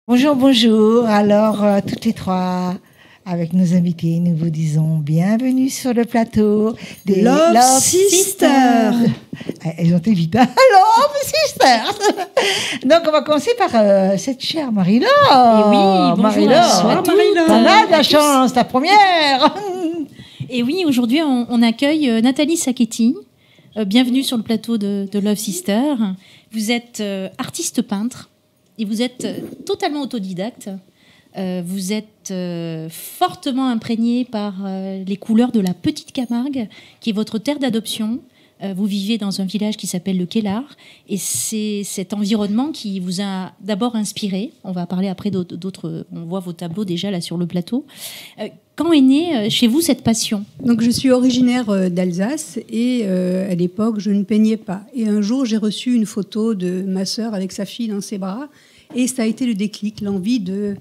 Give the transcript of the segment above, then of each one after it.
Bonjour, bonjour. Alors, toutes les trois, avec nos invités, nous vous disons bienvenue sur le plateau des Love Sisters. Elles ont été vite. Love Sisters. Donc, on va commencer par cette chère Marie-Laure. Et oui, bonjour. Marie-Laure. Marie-Laure. T'en as de la chance, la première. Et oui, aujourd'hui, on accueille Nathalie Sacchetti. Bienvenue sur le plateau de Love Sister. Vous êtes artiste peintre et vous êtes totalement autodidacte. Vous êtes fortement imprégné par les couleurs de la Petite Camargue, qui est votre terre d'adoption. Vous vivez dans un village qui s'appelle le Kellar, et c'est cet environnement qui vous a d'abord inspiré. On va parler après d'autres. On voit vos tableaux déjà là sur le plateau. Quand est née chez vous cette passion ? Donc, je suis originaire d'Alsace et à l'époque, je ne peignais pas. Et un jour, j'ai reçu une photo de ma sœur avec sa fille dans ses bras, et ça a été le déclic, l'envie de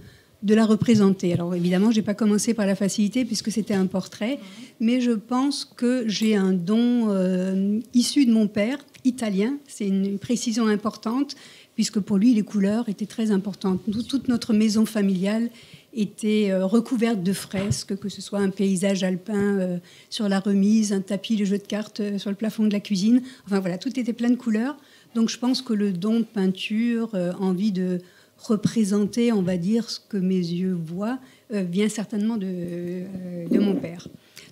la représenter. Alors évidemment, je n'ai pas commencé par la facilité puisque c'était un portrait, mais je pense que j'ai un don issu de mon père, italien. C'est une précision importante puisque pour lui, les couleurs étaient très importantes. Toute notre maison familiale était recouverte de fresques, que ce soit un paysage alpin sur la remise, un tapis de jeu de cartes sur le plafond de la cuisine. Enfin voilà, tout était plein de couleurs. Donc je pense que le don de peinture, envie de représenter, on va dire, ce que mes yeux voient, vient certainement de mon père.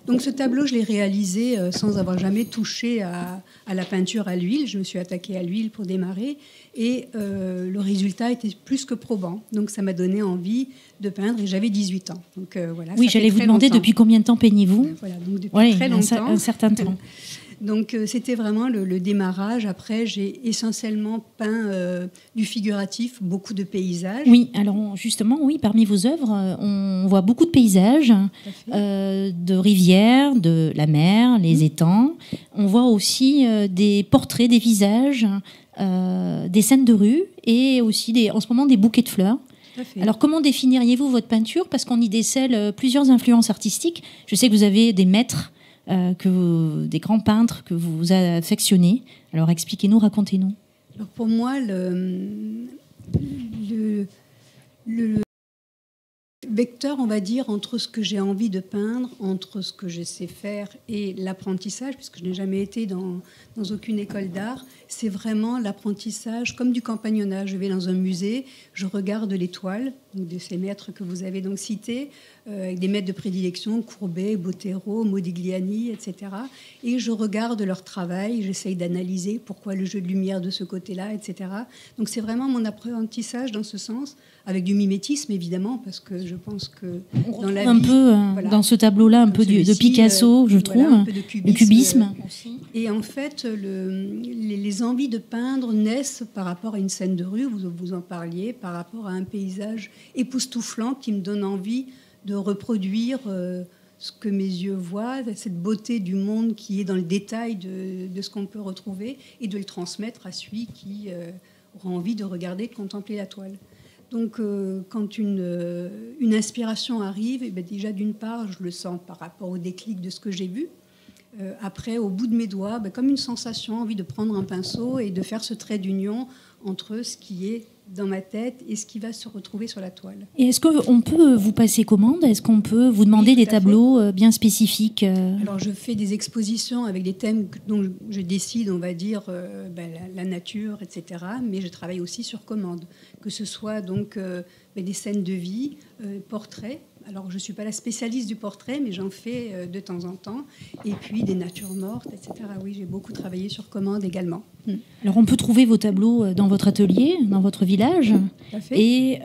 Donc ce tableau, je l'ai réalisé sans avoir jamais touché à la peinture à l'huile. Je me suis attaquée à l'huile pour démarrer et le résultat était plus que probant. Donc ça m'a donné envie de peindre et j'avais 18 ans. Donc, voilà, oui, j'allais vous demander depuis combien de temps peignez-vous ? Voilà, donc depuis très longtemps. Un certain temps. Donc c'était vraiment le démarrage. Après, j'ai essentiellement peint du figuratif, beaucoup de paysages. Oui, alors justement, oui, parmi vos œuvres, on voit beaucoup de paysages, de rivières, de la mer, les étangs. On voit aussi des portraits, des visages, des scènes de rue et aussi en ce moment des bouquets de fleurs. Alors comment définiriez-vous votre peinture ? Parce qu'on y décèle plusieurs influences artistiques. Je sais que vous avez des maîtres, des grands peintres que vous affectionnez. Alors expliquez-nous, racontez-nous. Alors pour moi, le vecteur, on va dire, entre ce que j'ai envie de peindre, entre ce que je sais faire et l'apprentissage, puisque je n'ai jamais été dans aucune école d'art, c'est vraiment l'apprentissage comme du campagnonnage. Je vais dans un musée, je regarde l'étoile, de ces maîtres que vous avez donc cités, avec des maîtres de prédilection, Courbet, Botero, Modigliani, etc. Et je regarde leur travail, j'essaye d'analyser pourquoi le jeu de lumière de ce côté-là, etc. Donc c'est vraiment mon apprentissage dans ce sens, avec du mimétisme évidemment, parce que je pense que dans la vie... Un peu, dans ce tableau-là, un peu de Picasso, je trouve, un peu de le cubisme. Et en fait, les envies de peindre naissent par rapport à une scène de rue, vous en parliez, par rapport à un paysage époustouflant qui me donne envie de reproduire ce que mes yeux voient, cette beauté du monde qui est dans le détail de ce qu'on peut retrouver, et de le transmettre à celui qui aura envie de regarder, de contempler la toile. Donc quand une inspiration arrive, et bien déjà d'une part, je le sens par rapport au déclic de ce que j'ai vu. Après, au bout de mes doigts, comme une sensation, envie de prendre un pinceau et de faire ce trait d'union entre ce qui est dans ma tête et ce qui va se retrouver sur la toile. Et est-ce qu'on peut vous passer commande ? Est-ce qu'on peut vous demander des tableaux bien spécifiques ? Alors, je fais des expositions avec des thèmes dont je décide, on va dire, la nature, etc. Mais je travaille aussi sur commande, que ce soit donc des scènes de vie, portraits. Alors, je ne suis pas la spécialiste du portrait, mais j'en fais de temps en temps. Et puis, des natures mortes, etc. Oui, j'ai beaucoup travaillé sur commande également. Alors, on peut trouver vos tableaux dans votre atelier, dans votre village. Tout à fait. Et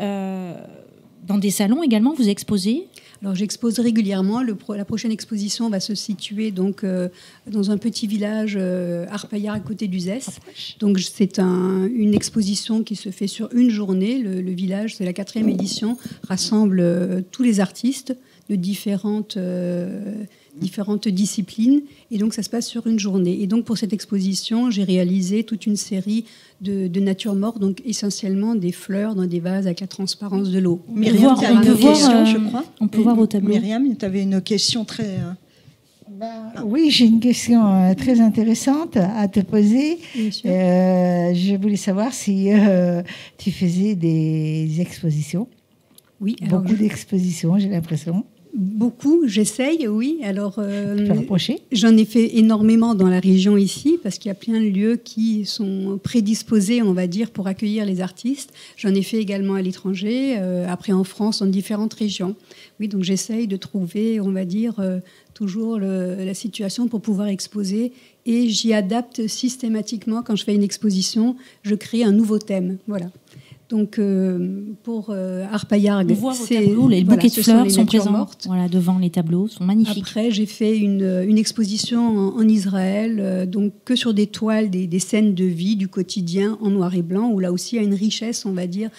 dans des salons également, vous exposez ? Alors, j'expose régulièrement. La prochaine exposition va se situer donc, dans un petit village Arpaillard à côté d'Uzès. Donc, c'est une exposition qui se fait sur une journée. Le village, c'est la 4e édition, rassemble tous les artistes de différentes disciplines. Et donc, ça se passe sur une journée. Et donc, pour cette exposition, j'ai réalisé toute une série de natures mortes, donc essentiellement des fleurs dans des vases avec la transparence de l'eau. Myriam, tu avais une question, je crois. On peut voir vos tableaux. Myriam, tu avais une question très... Oui, j'ai une question très intéressante à te poser. Bien sûr. Je voulais savoir si tu faisais des expositions. Oui, alors, Beaucoup d'expositions, j'ai l'impression. beaucoup, j'essaye, oui. Alors, Tu peux rapprocher. j'en ai fait énormément dans la région ici, parce qu'il y a plein de lieux qui sont prédisposés, on va dire, pour accueillir les artistes. J'en ai fait également à l'étranger, après en France, dans différentes régions. Oui, donc j'essaye de trouver, on va dire, toujours la situation pour pouvoir exposer. Et j'y adapte systématiquement. Quand je fais une exposition, je crée un nouveau thème. Voilà. Donc, pour Arpaillargues, On voit vos tableaux, les bouquets de fleurs sont présents mortes. voilà, devant les tableaux, sont magnifiques. Après, j'ai fait une exposition en Israël, donc que sur des toiles, des scènes de vie, du quotidien en noir et blanc, où là aussi il y a une richesse, on va dire,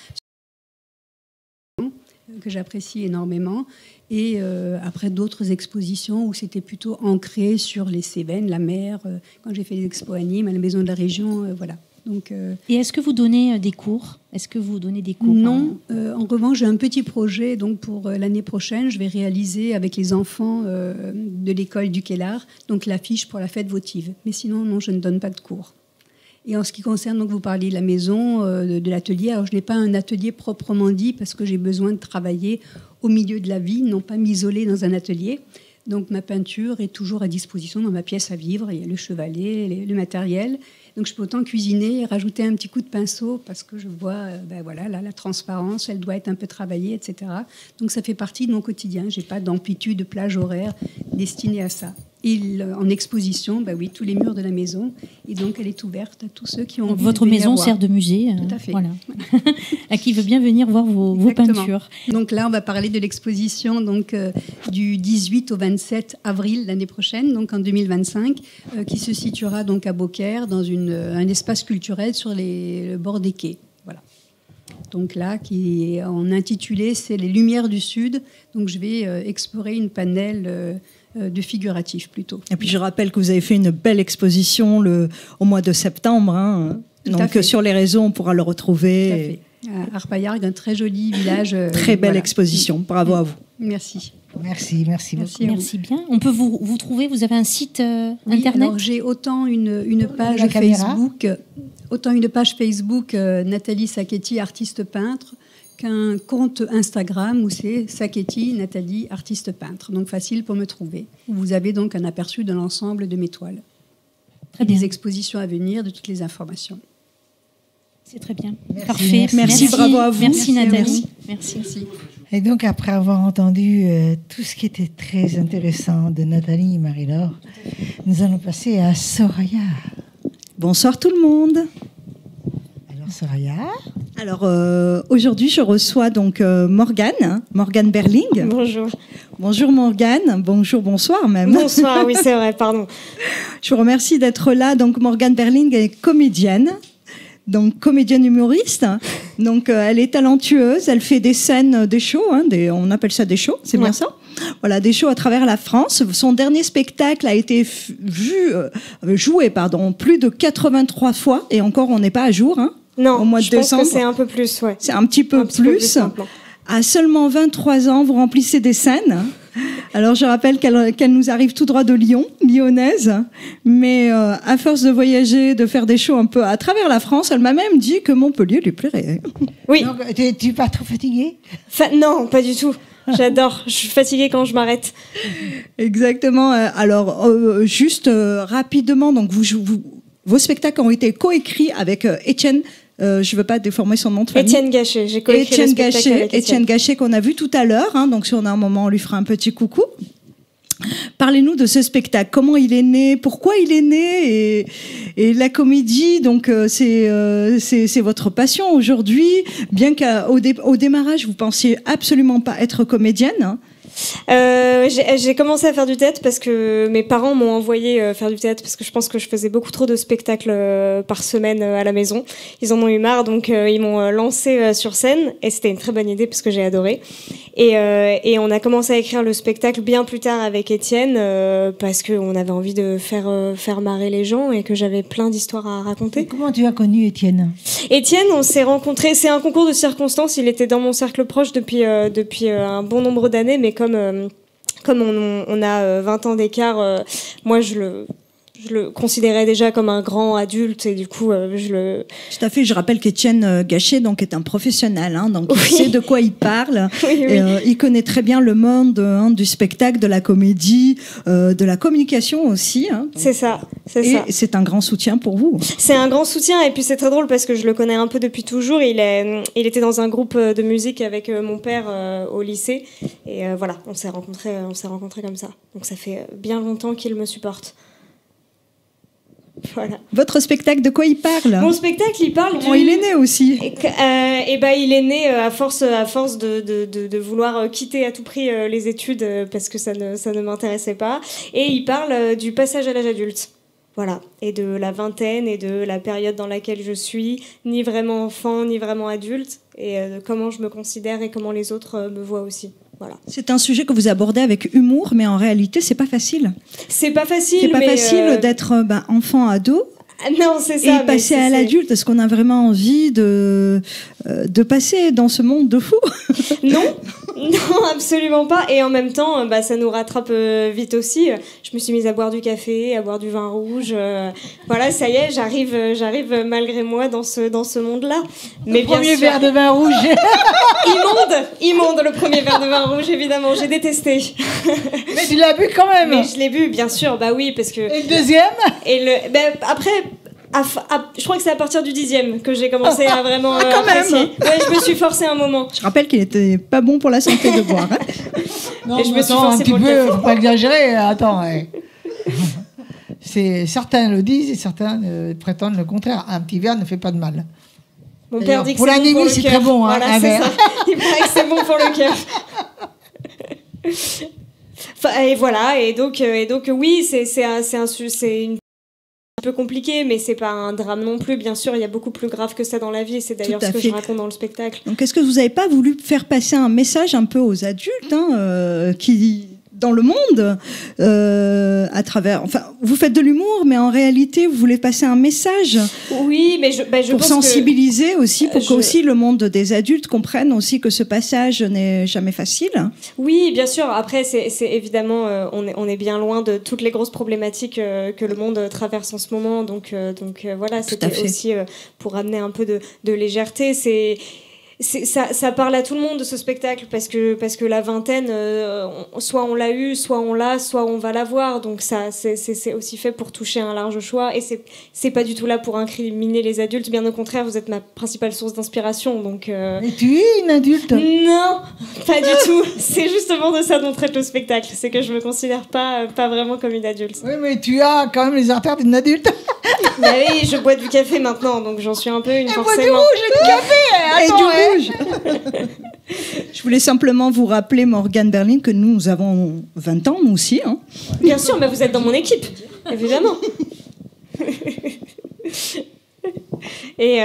que j'apprécie énormément. Et après d'autres expositions où c'était plutôt ancré sur les Cévennes, la mer, quand j'ai fait les expos à Nîmes, à la Maison de la Région, voilà. Donc, Et est-ce que vous donnez des cours? Est-ce que vous donnez des cours? Non. En revanche, j'ai un petit projet. Donc pour l'année prochaine, je vais réaliser avec les enfants de l'école du Kellar, donc l'affiche pour la fête votive. Mais sinon, non, je ne donne pas de cours. Et en ce qui concerne, donc vous parliez de la maison, de l'atelier. Alors je n'ai pas un atelier proprement dit parce que j'ai besoin de travailler au milieu de la vie, non pas m'isoler dans un atelier. Donc ma peinture est toujours à disposition dans ma pièce à vivre. Il y a le chevalet, le matériel. Donc je peux autant cuisiner et rajouter un petit coup de pinceau parce que je vois, voilà, là, la transparence, elle doit être un peu travaillée, etc. Donc ça fait partie de mon quotidien. Je n'ai pas d'amplitude de plage horaire destinée à ça. Et en exposition, oui, tous les murs de la maison. Et donc elle est ouverte à tous ceux qui ont envie Votre de venir maison voir. sert de musée. Tout à fait. Voilà. À qui veut bien venir voir vos peintures. Donc là, on va parler de l'exposition donc, du 18 au 27 avril l'année prochaine, donc en 2025, qui se situera donc à Beaucaire dans un espace culturel sur le bord des quais. Voilà. Donc là, qui est en intitulé, c'est Les Lumières du Sud. Donc je vais explorer une panel de figuratif plutôt. Et puis je rappelle que vous avez fait une belle exposition au mois de septembre. Hein. Donc sur les réseaux, on pourra le retrouver. Tout à fait. À Arpaillargues, un très joli village. Très belle exposition. Bravo à vous. Merci. Merci beaucoup. Merci bien. On peut vous trouver, vous avez un site internet? Alors j'ai autant une page Facebook, Nathalie Sacchetti, artiste peintre, qu'un compte Instagram où c'est Sacchetti, Nathalie, artiste peintre. Donc facile pour me trouver. Vous avez donc un aperçu de l'ensemble de mes toiles. Très bien. Des expositions à venir, de toutes les informations. C'est très bien. Merci, Parfait. merci, bravo à vous. Merci Nathalie. Merci. Et donc, après avoir entendu tout ce qui était très intéressant de Nathalie et Marie-Laure, nous allons passer à Soraya. Bonsoir tout le monde. Alors, Soraya. Alors, aujourd'hui, je reçois donc Morgane Berling. Bonjour. Bonjour Morgane, bonsoir même. Bonsoir, oui c'est vrai, pardon. Je vous remercie d'être là. Donc Morgane Berling est comédienne. Donc comédienne humoriste, donc elle est talentueuse, elle fait des scènes, des shows, on appelle ça des shows, c'est bien ça. Voilà, des shows à travers la France. Son dernier spectacle a été joué plus de 83 fois et encore on n'est pas à jour. Non, au mois de décembre. Je pense que c'est un peu plus, ouais. C'est un petit peu plus. À seulement 23 ans, vous remplissez des scènes. Alors, je rappelle qu'elle nous arrive tout droit de Lyon, lyonnaise. Mais à force de voyager, de faire des shows un peu à travers la France, elle m'a même dit que Montpellier lui plairait. Oui. Donc, tu n'es pas trop fatiguée? Non, pas du tout. J'adore. Je suis fatiguée quand je m'arrête. Exactement. Alors, juste rapidement, donc vos spectacles ont été coécrits avec Étienne. Je ne veux pas déformer son nom de famille. Étienne Gachet. J'ai coécrit le spectacle avec Étienne Gachet qu'on a vu tout à l'heure. Donc si on a un moment, on lui fera un petit coucou. Parlez-nous de ce spectacle. Comment il est né? Pourquoi il est né? Et la comédie, donc c'est votre passion aujourd'hui. Bien qu'au démarrage, vous pensiez absolument pas être comédienne. J'ai commencé à faire du théâtre parce que mes parents m'ont envoyé faire du théâtre parce que je pense que je faisais beaucoup trop de spectacles par semaine à la maison. Ils en ont eu marre, donc ils m'ont lancé sur scène et c'était une très bonne idée parce que j'ai adoré. Et on a commencé à écrire le spectacle bien plus tard avec Étienne parce qu'on avait envie de faire marrer les gens et que j'avais plein d'histoires à raconter. Et comment tu as connu Étienne? Étienne, on s'est rencontrés, c'est un concours de circonstances, il était dans mon cercle proche depuis un bon nombre d'années, mais comme comme on a 20 ans d'écart, moi je le considérais déjà comme un grand adulte et du coup Tout à fait, je rappelle qu'Étienne Gachet donc est un professionnel, hein, donc Oui. il sait de quoi il parle. Oui, oui. Et, il connaît très bien le monde du spectacle, de la comédie, de la communication aussi. Hein. C'est ça. Et c'est un grand soutien pour vous. C'est un grand soutien et puis c'est très drôle parce que je le connais un peu depuis toujours. Il était dans un groupe de musique avec mon père au lycée et voilà, on s'est rencontrés comme ça. Donc ça fait bien longtemps qu'il me supporte. Voilà. Votre spectacle, de quoi il parle? Mon spectacle, il parle Comment il est né aussi? Et ben, il est né à force de vouloir quitter à tout prix les études parce que ça ne m'intéressait pas. Et il parle du passage à l'âge adulte. Voilà. Et de la vingtaine et de la période dans laquelle je suis, ni vraiment enfant, ni vraiment adulte, et de comment je me considère et comment les autres me voient aussi. Voilà. C'est un sujet que vous abordez avec humour, mais en réalité, c'est pas facile. C'est pas facile. C'est pas facile d'être enfant, ado. Non, c'est ça. Et passer à l'adulte, est-ce qu'on a vraiment envie de passer dans ce monde de fou? Non, absolument pas. Et en même temps, ça nous rattrape vite aussi. Je me suis mise à boire du café, à boire du vin rouge. Voilà, ça y est, j'arrive malgré moi dans ce monde-là. Mais bien premier sûr, verre de vin rouge. Immonde, le premier verre de vin rouge, évidemment. J'ai détesté. Mais tu l'as bu quand même. Mais je l'ai bu, bien sûr. Bah oui, parce que. Et le deuxième? Après. Je crois que c'est à partir du 10e que j'ai commencé à vraiment apprécier. Ouais, je me suis forcée un moment. Je rappelle qu'il n'était pas bon pour la santé de boire. Hein. Non, et je me suis forcée un petit peu, faut pas exagérer. Attends, ouais. Certains le disent et certains prétendent le contraire. Un petit verre ne fait pas de mal. Mon père dit que pour c'est l'anémie, bon pour c'est le cœur. très bon, hein, voilà, un verre. Ça. Il paraît que c'est bon pour le cœur. Et voilà, et donc oui, c'est une un peu compliqué, mais c'est pas un drame non plus. Bien sûr, il y a beaucoup plus grave que ça dans la vie, et c'est d'ailleurs ce que je raconte dans le spectacle. Donc, est-ce que vous n'avez pas voulu faire passer un message un peu aux adultes qui, dans le monde, à travers... Enfin, vous faites de l'humour, mais en réalité, vous voulez passer un message. Oui, mais je pour pense sensibiliser aussi, pour qu'aussi le monde des adultes comprenne aussi que ce passage n'est jamais facile. Oui, bien sûr. Après, c'est évidemment, on est bien loin de toutes les grosses problématiques que le monde traverse en ce moment. Donc voilà, c'était aussi pour amener un peu de légèreté. Ça parle à tout le monde de ce spectacle parce que la vingtaine, soit on l'a eu, soit on l'a, soit on va l'avoir. Donc ça, c'est aussi fait pour toucher un large choix. Et c'est pas du tout là pour incriminer les adultes. Bien au contraire, vous êtes ma principale source d'inspiration. Donc. Mais tu es une adulte? Non, pas du tout. C'est justement de ça dont traite le spectacle. C'est que je me considère pas vraiment comme une adulte. Oui, mais tu as quand même les artères d'une adulte. Mais oui, je bois du café maintenant, donc j'en suis un peu une forcément. Et bois du rouge et du café. Attends, Je voulais simplement vous rappeler, Morgane Berlin, que nous avons 20 ans, nous aussi. Hein. Bien sûr, mais vous êtes dans mon équipe, évidemment. Et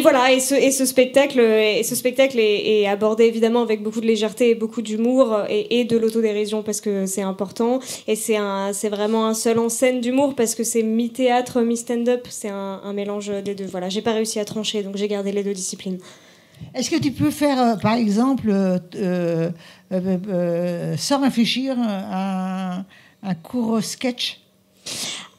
voilà, et ce spectacle est abordé évidemment avec beaucoup de légèreté et beaucoup d'humour et de l'autodérision parce que c'est important. Et c'est vraiment un seul en scène d'humour parce que c'est mi-théâtre, mi-stand-up. C'est un mélange des deux. Voilà, j'ai pas réussi à trancher, donc j'ai gardé les deux disciplines. Est-ce que tu peux faire, par exemple, sans réfléchir, un court sketch?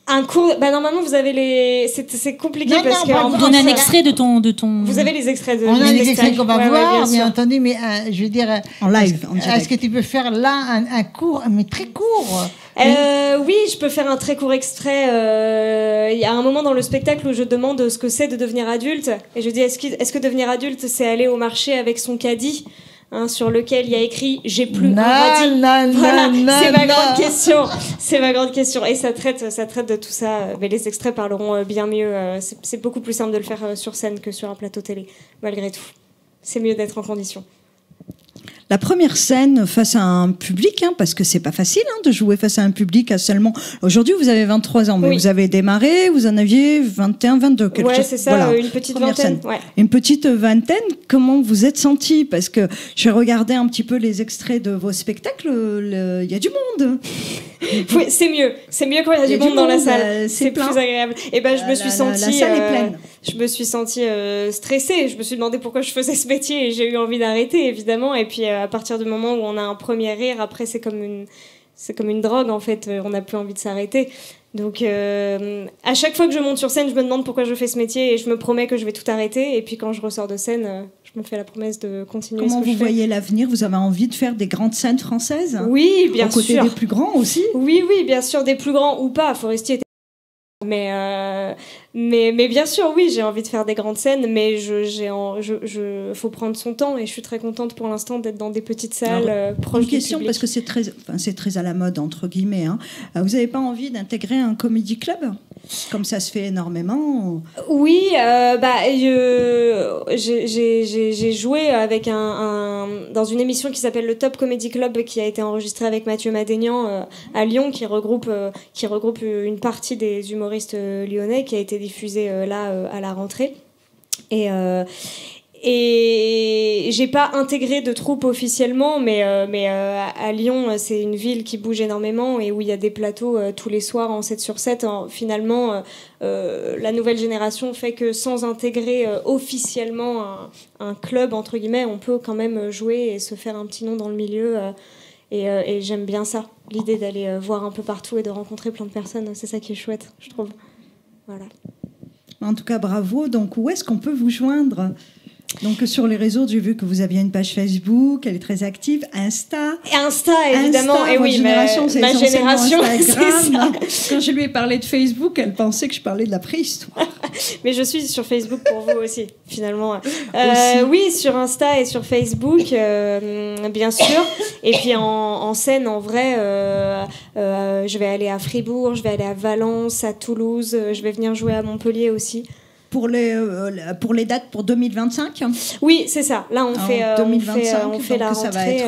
Un cours, normalement vous avez les, c'est compliqué parce que on donne un extrait de ton. Vous avez les extraits de. On a les extraits qu'on va voir, bien sûr. entendu, mais je veux dire en live. Est-ce que tu peux faire là un court, mais très court? Oui, je peux faire un très court extrait. Il y a un moment dans le spectacle où je demande ce que c'est de devenir adulte, et je dis est-ce que devenir adulte c'est aller au marché avec son caddie? Sur lequel il y a écrit j'ai plus un radis. Voilà, c'est ma grande question. C'est ma grande question. Et ça traite de tout ça. Mais les extraits parleront bien mieux. C'est beaucoup plus simple de le faire sur scène que sur un plateau télé, malgré tout. C'est mieux d'être en condition. La première scène face à un public, parce que c'est pas facile de jouer face à un public à seulement... Aujourd'hui, vous avez 23 ans, mais oui. Vous avez démarré, vous en aviez 21, 22, quelque chose. Ouais, c'est ça, voilà. Une petite vingtaine. Ouais. Une petite vingtaine, comment vous êtes sentie? Parce que j'ai regardé un petit peu les extraits de vos spectacles, il y a du monde. Oui, c'est mieux quand il y a du monde dans la salle. C'est plus agréable. Et je me suis sentie. La salle est pleine. je me suis sentie stressée. Je me suis demandé pourquoi je faisais ce métier et j'ai eu envie d'arrêter, évidemment. Et puis, à partir du moment où on a un premier rire, après, c'est comme une drogue, en fait. On n'a plus envie de s'arrêter. Donc, à chaque fois que je monte sur scène, je me demande pourquoi je fais ce métier et je me promets que je vais tout arrêter. Et puis, quand je ressors de scène, je me fais la promesse de continuer Comment ce que je vous fais. voyez l'avenir? Vous avez envie de faire des grandes scènes françaises? Oui, bien sûr. Aux côtés des plus grands aussi? Oui, bien sûr, des plus grands ou pas. Forestier était... Mais bien sûr, oui, j'ai envie de faire des grandes scènes, mais faut prendre son temps et je suis très contente pour l'instant d'être dans des petites salles proches Une question, du public. parce que c'est très à la mode, entre guillemets. Hein. Vous n'avez pas envie d'intégrer un comedy club? Comme ça se fait énormément. Oui, j'ai joué avec dans une émission qui s'appelle le Top Comedy Club, qui a été enregistrée avec Mathieu Madénian à Lyon, qui regroupe une partie des humoristes lyonnais, qui a été diffusée là à la rentrée. Et j'ai pas intégré de troupe officiellement, mais à Lyon, c'est une ville qui bouge énormément et où il y a des plateaux tous les soirs en 7 sur 7. Finalement, la nouvelle génération fait que sans intégrer officiellement un club, entre guillemets, on peut quand même jouer et se faire un petit nom dans le milieu. Et j'aime bien ça, l'idée d'aller voir un peu partout et de rencontrer plein de personnes. C'est ça qui est chouette, je trouve. Voilà. En tout cas, bravo. Donc, où est-ce qu'on peut vous joindre? Donc sur les réseaux, j'ai vu que vous aviez une page Facebook, elle est très active, Insta, évidemment. Et oui, ma génération, Instagram. Quand je lui ai parlé de Facebook, elle pensait que je parlais de la préhistoire. Mais je suis sur Facebook pour vous aussi, finalement. Oui, sur Insta et sur Facebook, bien sûr. Et puis en scène, en vrai, je vais aller à Fribourg, je vais aller à Valence, à Toulouse, je vais venir jouer à Montpellier aussi. Pour les dates pour 2025? Oui, c'est ça. Là, on fait la rentrée. Ça va être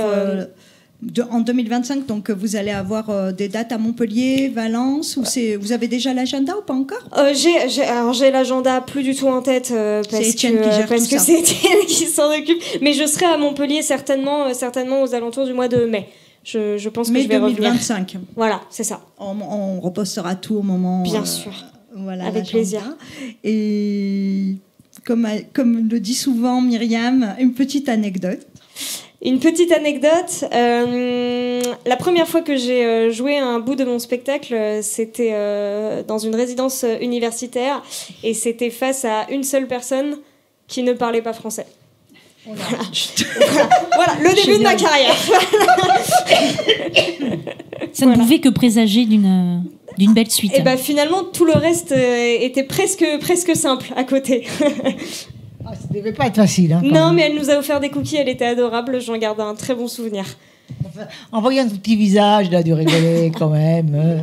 en 2025, donc vous allez avoir des dates à Montpellier, Valence, ou vous avez déjà l'agenda ou pas encore? J'ai l'agenda plus du tout en tête parce que c'est Étienne qui s'en occupe. Mais je serai à Montpellier certainement aux alentours du mois de mai. Je pense que je vais 2025. revenir. Voilà, c'est ça. On repostera tout au moment. Bien sûr. Voilà, avec plaisir. Et comme le dit souvent Myriam, une petite anecdote. Une petite anecdote. La première fois que j'ai joué un bout de mon spectacle, c'était dans une résidence universitaire et c'était face à une seule personne qui ne parlait pas français. Voilà, le début de ma carrière. Ça ne pouvait que présager d'une belle suite. Et finalement, tout le reste était presque simple à côté. Ça devait pas être facile. Hein, non, mais elle nous a offert des cookies, elle était adorable, j'en garde un très bon souvenir. En voyant ton petit visage, là, de rigoler quand même.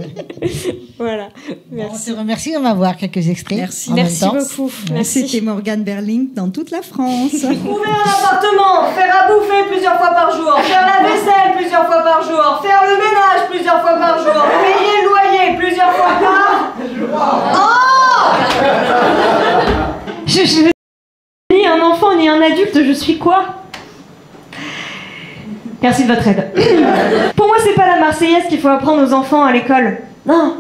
Voilà, On merci. te remercie de m'avoir quelques extraits. Merci. Merci beaucoup. Merci. C'était Morgane Berling dans toute la France. Trouver un appartement, faire à bouffer plusieurs fois par jour, faire la vaisselle plusieurs fois par jour, faire le ménage plusieurs fois par jour, payer le loyer plusieurs fois par jour. Je suis ni un enfant ni un adulte, je suis quoi? Merci de votre aide. Pour moi, c'est pas la Marseillaise qu'il faut apprendre aux enfants à l'école. Non.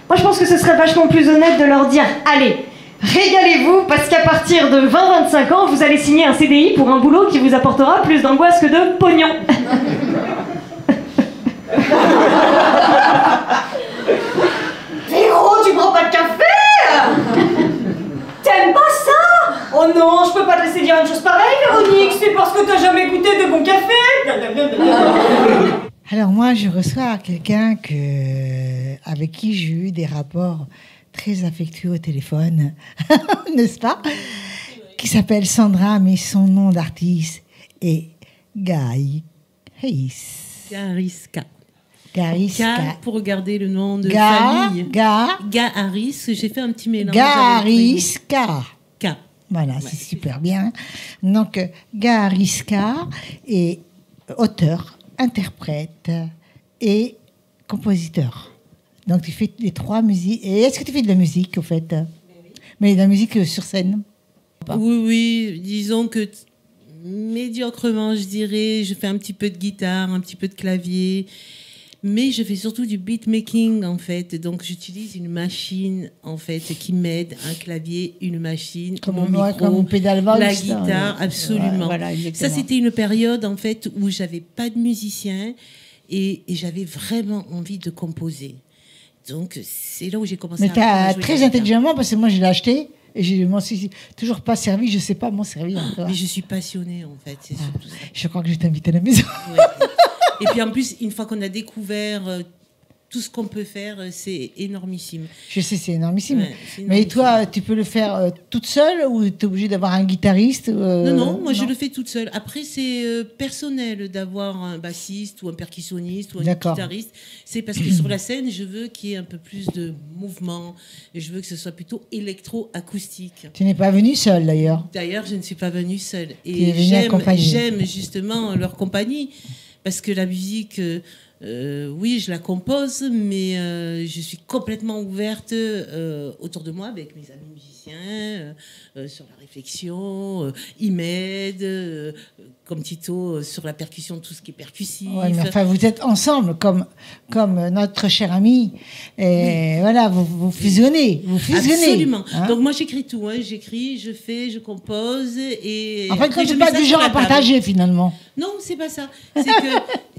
Moi, je pense que ce serait vachement plus honnête de leur dire « Allez, régalez-vous, parce qu'à partir de 20-25 ans, vous allez signer un CDI pour un boulot qui vous apportera plus d'angoisse que de pognon. » Véro, tu prends pas de café? T'aimes pas ça? Oh non, je peux pas te laisser dire une chose pareille, Véronique, c'est parce que t'as jamais goûté de bon café. Alors moi, je reçois quelqu'un avec qui j'ai eu des rapports très affectueux au téléphone, n'est-ce pas? Qui s'appelle Sandra, mais son nom d'artiste est Gaïs. Gariska. Gariska. Pour regarder le nom de famille. Gaharis, j'ai fait un petit mélange. Gariska. K. Voilà, c'est super bien. Donc, Gariska est auteur, interprète et compositeur. Donc, tu fais les trois musiques. Et est-ce que tu fais de la musique, au fait? Mais de la musique sur scène? Oui, disons que médiocrement, je dirais. Je fais un petit peu de guitare, un petit peu de clavier. Mais je fais surtout du beatmaking, en fait. Donc, j'utilise une machine, en fait, qui m'aide, un clavier, une machine, mon micro, comme pédale Vox, la guitare, absolument. Voilà, ça, c'était une période, en fait, où j'avais pas de musicien et j'avais vraiment envie de composer. Donc, c'est là où j'ai commencé à jouer. Mais tu as très intelligemment, parce que moi, je l'ai acheté. Et je ne m'en suis toujours pas servi, je ne sais pas m'en servir encore. Mais je suis passionnée, en fait, c'est surtout ça. Je crois que je vais t'inviter à la maison. Ouais. Et puis en plus, une fois qu'on a découvert tout ce qu'on peut faire, c'est énormissime. Je sais, c'est énormissime. Ouais, mais toi, tu peux le faire toute seule ou tu es obligée d'avoir un guitariste Non, moi je le fais toute seule. Après, c'est personnel d'avoir un bassiste ou un percussionniste ou un guitariste. C'est parce que sur la scène, je veux qu'il y ait un peu plus de mouvement. Et je veux que ce soit plutôt électro-acoustique. Tu n'es pas venue seule d'ailleurs. D'ailleurs, je ne suis pas venue seule. Et j'aime justement leur compagnie. Parce que la musique, oui, je la compose, mais je suis complètement ouverte autour de moi avec mes amis musiciens, sur la réflexion, ils m'aident, comme Tito, sur la percussion, tout ce qui est percussif. Ouais, mais enfin, vous êtes ensemble, comme notre cher ami. Et voilà, vous fusionnez. Absolument. Hein. Donc moi, j'écris tout. Hein. J'écris, je fais, je compose. Et en fait, quand tu pas du genre à partager, finalement. Non, c'est pas ça. C'est que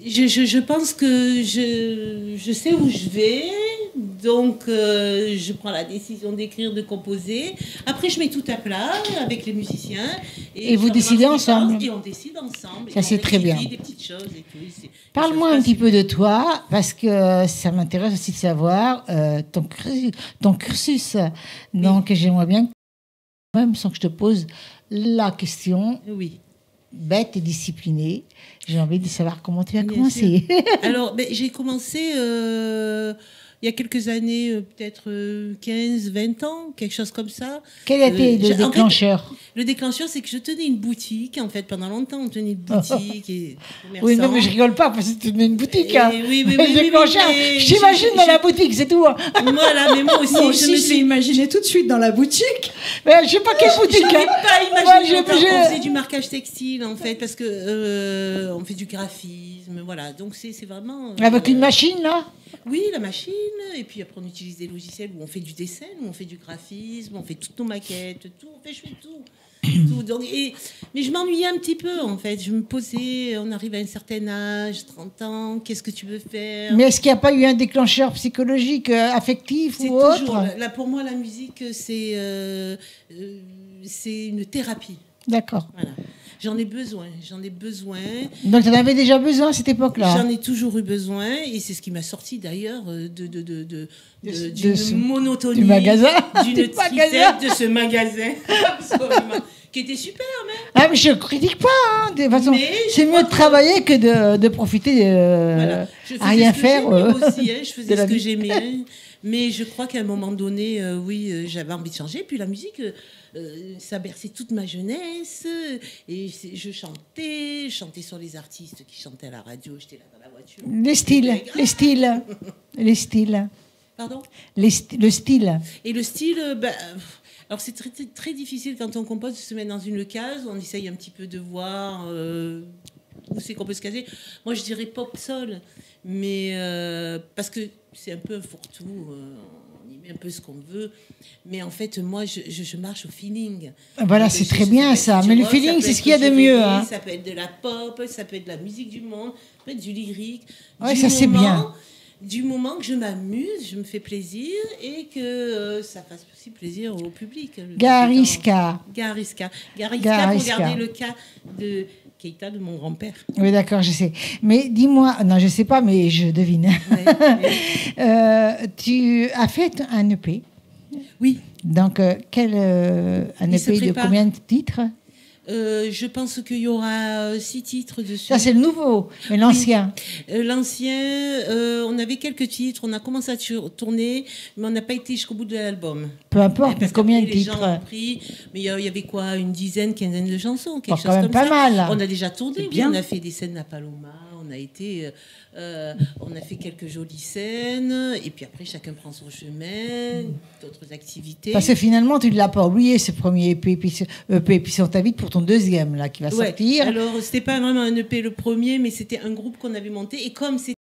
je pense que je sais où je vais. Donc, je prends la décision d'écrire, de composer. Après, je mets tout à plat avec les musiciens. Et vous décidez ensemble. Et on décide ensemble. Ça, c'est très bien. Des petites choses et tout. Parle-moi un petit peu de toi, parce que ça m'intéresse aussi de savoir ton cursus. Donc, j'aimerais bien, même sans que je te pose la question, bête et disciplinée, j'ai envie de savoir comment tu as commencé. Alors, j'ai commencé... il y a quelques années, peut-être 15, 20 ans, quelque chose comme ça. Quel était le déclencheur? En fait, le déclencheur, c'est que je tenais une boutique. En fait, pendant longtemps, on tenait une boutique. Et oui, non, mais je rigole pas, parce que tu tenais une boutique. Oui, je t'imagine dans la boutique, c'est tout. Voilà, mais moi aussi, je me suis imaginé tout de suite dans la boutique. Mais je sais pas quelle boutique. Je n'avais pas imaginé. On faisait du marquage textile, en fait, parce que on fait du graphisme, voilà. Donc, c'est vraiment... Avec une machine, là? Oui, la machine, et puis après on utilise des logiciels où on fait du dessin, où on fait du graphisme, on fait toutes nos maquettes, tout, je fais tout. Donc, mais je m'ennuyais un petit peu en fait, je me posais, on arrive à un certain âge, 30 ans, qu'est-ce que tu veux faire? Mais est-ce qu'il n'y a pas eu un déclencheur psychologique, affectif ou autre? Toujours, là, pour moi la musique c'est une thérapie. D'accord. Voilà. J'en ai besoin. Donc, tu en avais déjà besoin à cette époque-là? J'en ai toujours eu besoin, et c'est ce qui m'a sorti d'ailleurs d'une monotonie. Du magasin? D'une tristesse de ce magasin. Absolument. Qui était super, même. Ah, mais je ne critique pas. Hein. De toute façon, c'est mieux de travailler que de profiter à rien faire. Moi aussi, hein. Je faisais ce que j'aimais. Hein. Mais je crois qu'à un moment donné, j'avais envie de changer. Puis la musique, ça berçait toute ma jeunesse. Et je chantais sur les artistes qui chantaient à la radio. J'étais là dans la voiture. Les styles. Pardon? Le style. Et le style, alors c'est très, très, très difficile quand on compose de se mettre dans une case. On essaye un petit peu de voir où c'est qu'on peut se caser. Moi, je dirais pop-soul. Mais parce que c'est un peu un fourre-tout, on y met un peu ce qu'on veut, mais en fait moi je marche au feeling. Voilà, c'est très bien ça, mais le feeling c'est ce qu'il y a de mieux. Ça peut être de la pop, ça peut être de la musique du monde, ça peut être du lyrique. Ouais, ça c'est bien. Du moment que je m'amuse, je me fais plaisir et que ça fasse aussi plaisir au public. Gariska, pour garder le cas de Keïta, de mon grand-père. Oui, d'accord, je sais. Mais dis-moi, non, je sais pas, mais je devine. Tu as fait un EP. Oui. Donc, un EP de combien de titres? Je pense qu'il y aura 6 titres dessus. Ça, c'est le nouveau, mais l'ancien. Oui. L'ancien, on avait quelques titres, on a commencé à tourner, mais on n'a pas été jusqu'au bout de l'album. Peu importe, mais combien de titres? Les gens ont pris, mais il y avait quoi, une dizaine, quinzaine de chansons, quelque chose quand même comme pas ça. mal. On a déjà tourné, on a fait des scènes à Paloma, on a fait quelques jolies scènes, et puis après chacun prend son chemin, d'autres activités. Parce que finalement, tu ne l'as pas oublié, ce premier EP, puis sur ta vie pour ton deuxième, là, qui va sortir. Alors, c'était pas vraiment un EP le premier, mais c'était un groupe qu'on avait monté, et comme c'était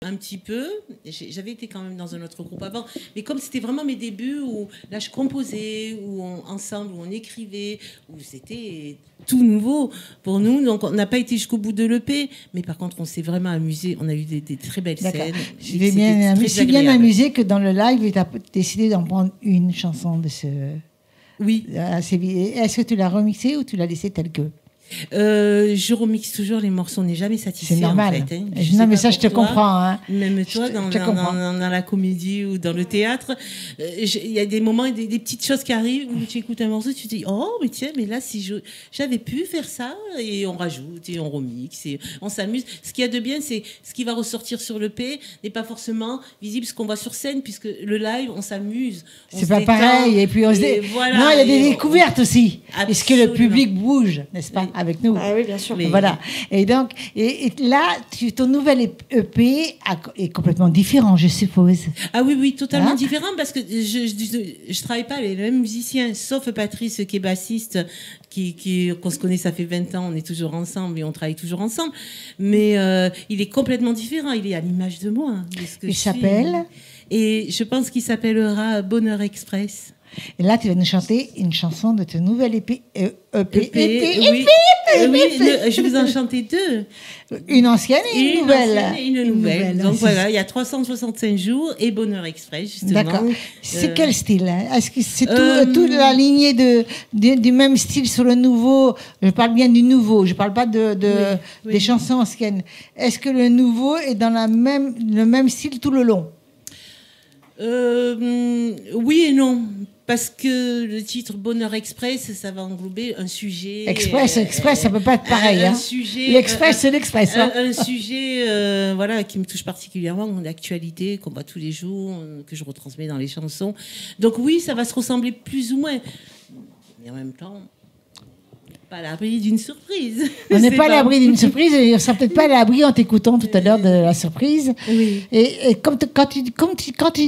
un petit peu. J'avais été quand même dans un autre groupe avant, mais comme c'était vraiment mes débuts où là je composais, ensemble, où on écrivait, où c'était tout nouveau pour nous. Donc on n'a pas été jusqu'au bout de l'EP, mais par contre on s'est vraiment amusé. On a eu des très belles scènes. Je vais bien amusé que dans le live, tu as décidé d'en prendre une chanson de ce. Oui. Est-ce que tu l'as remixée ou tu l'as laissée telle que? Je remixe toujours les morceaux, on n'est jamais satisfait. C'est normal. En fait, hein. Non, mais ça, je te comprends. Hein. Même toi, dans la comédie ou dans le théâtre, il y a des moments, des petites choses qui arrivent où tu écoutes un morceau, tu te dis, oh, mais tiens, mais là, si j'avais pu faire ça, et on rajoute, et on remixe, et on s'amuse. Ce qu'il y a de bien, c'est ce qui va ressortir sur l'EP n'est pas forcément visible, ce qu'on voit sur scène, puisque le live, on s'amuse. C'est pas pareil. Et puis, voilà, non, il y a des découvertes aussi. Est-ce que le public bouge, n'est-ce pas? Avec nous. Ah oui, bien sûr. Voilà. Et donc, et là, ton nouvel EP est complètement différent, je suppose. Ah oui, totalement différent, parce que je travaille pas avec les mêmes musiciens, sauf Patrice qui est bassiste, qu'on se connaît, ça fait 20 ans, on est toujours ensemble et on travaille toujours ensemble. Mais il est complètement différent, il est à l'image de moi. Il s'appelle? Et je pense qu'il s'appellera Bonheur Express. Et là, tu vas nous chanter une chanson de ton nouvel EP. Oui, je vous en chantais deux. Une ancienne et une nouvelle. Une nouvelle. Donc voilà, il y a 365 jours et Bonheur Express, justement. D'accord. C'est quel style? Est-ce que c'est toute la lignée du même style sur le nouveau? Je parle bien du nouveau, je ne parle pas des chansons anciennes. Est-ce que le nouveau est dans le même style tout le long? Oui et non. Parce que le titre Bonheur Express, ça va englober un sujet. Express, ça peut pas être pareil. Un sujet. L'Express, c'est l'Express. Un sujet, voilà, qui me touche particulièrement, l'actualité qu'on voit tous les jours, que je retransmets dans les chansons. Donc oui, ça va se ressembler plus ou moins. Mais en même temps, pas à l'abri d'une surprise. On n'est pas à l'abri d'une surprise, et on ne sera peut-être pas à l'abri en t'écoutant tout à l'heure de la surprise. Oui. Et quand tu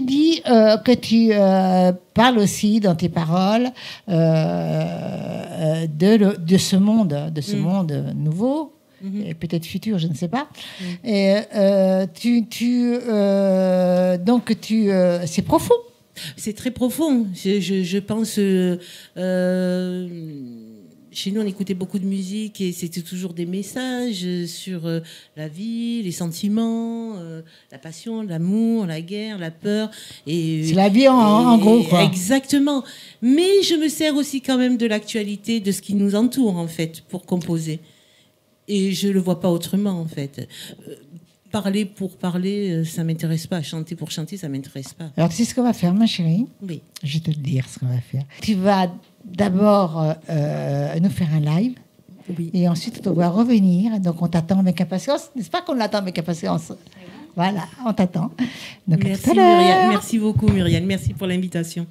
dis que tu parles aussi dans tes paroles de ce monde, nouveau, et peut-être futur, je ne sais pas. Et c'est profond. C'est très profond. Je pense. Chez nous, on écoutait beaucoup de musique et c'était toujours des messages sur la vie, les sentiments, la passion, l'amour, la guerre, la peur. C'est la vie en gros, quoi. Exactement. Mais je me sers aussi quand même de l'actualité, de ce qui nous entoure, en fait, pour composer. Et je ne le vois pas autrement, en fait. Parler pour parler, ça ne m'intéresse pas. Chanter pour chanter, ça ne m'intéresse pas. Alors, tu sais ce qu'on va faire, ma chérie? Oui. Je vais te le dire, ce qu'on va faire. Tu vas d'abord nous faire un live. Oui. Et ensuite, on va revenir. Donc, on t'attend avec impatience. N'est-ce pas qu'on l'attend avec impatience? Voilà, on t'attend. Donc, merci, Muriel. Merci beaucoup, Muriel. Merci pour l'invitation.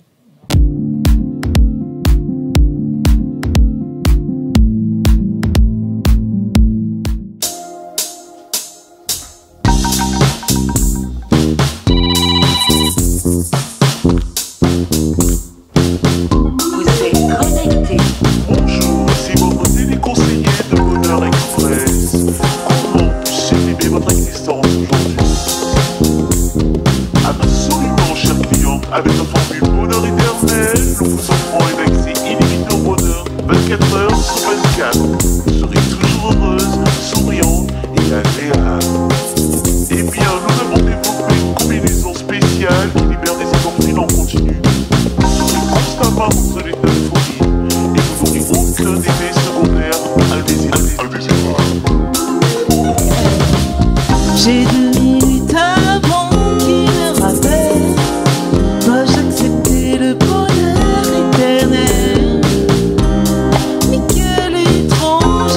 Avec la formule bonheur éternel, nous vous offrons un accès illimité au bonheur, 24 heures sur 24. Vous serez toujours heureuse, souriante et agréable. Eh bien, nous avons développé une combinaison spéciale qui libère des endorphines en continu. Vous serez constamment dans un état de folie et vous n'aurez aucun effet secondaire indésirable. J'ai 2 minutes avant qui me rappelle. Dois-je accepter le bonheur éternel? Mais quelle étrange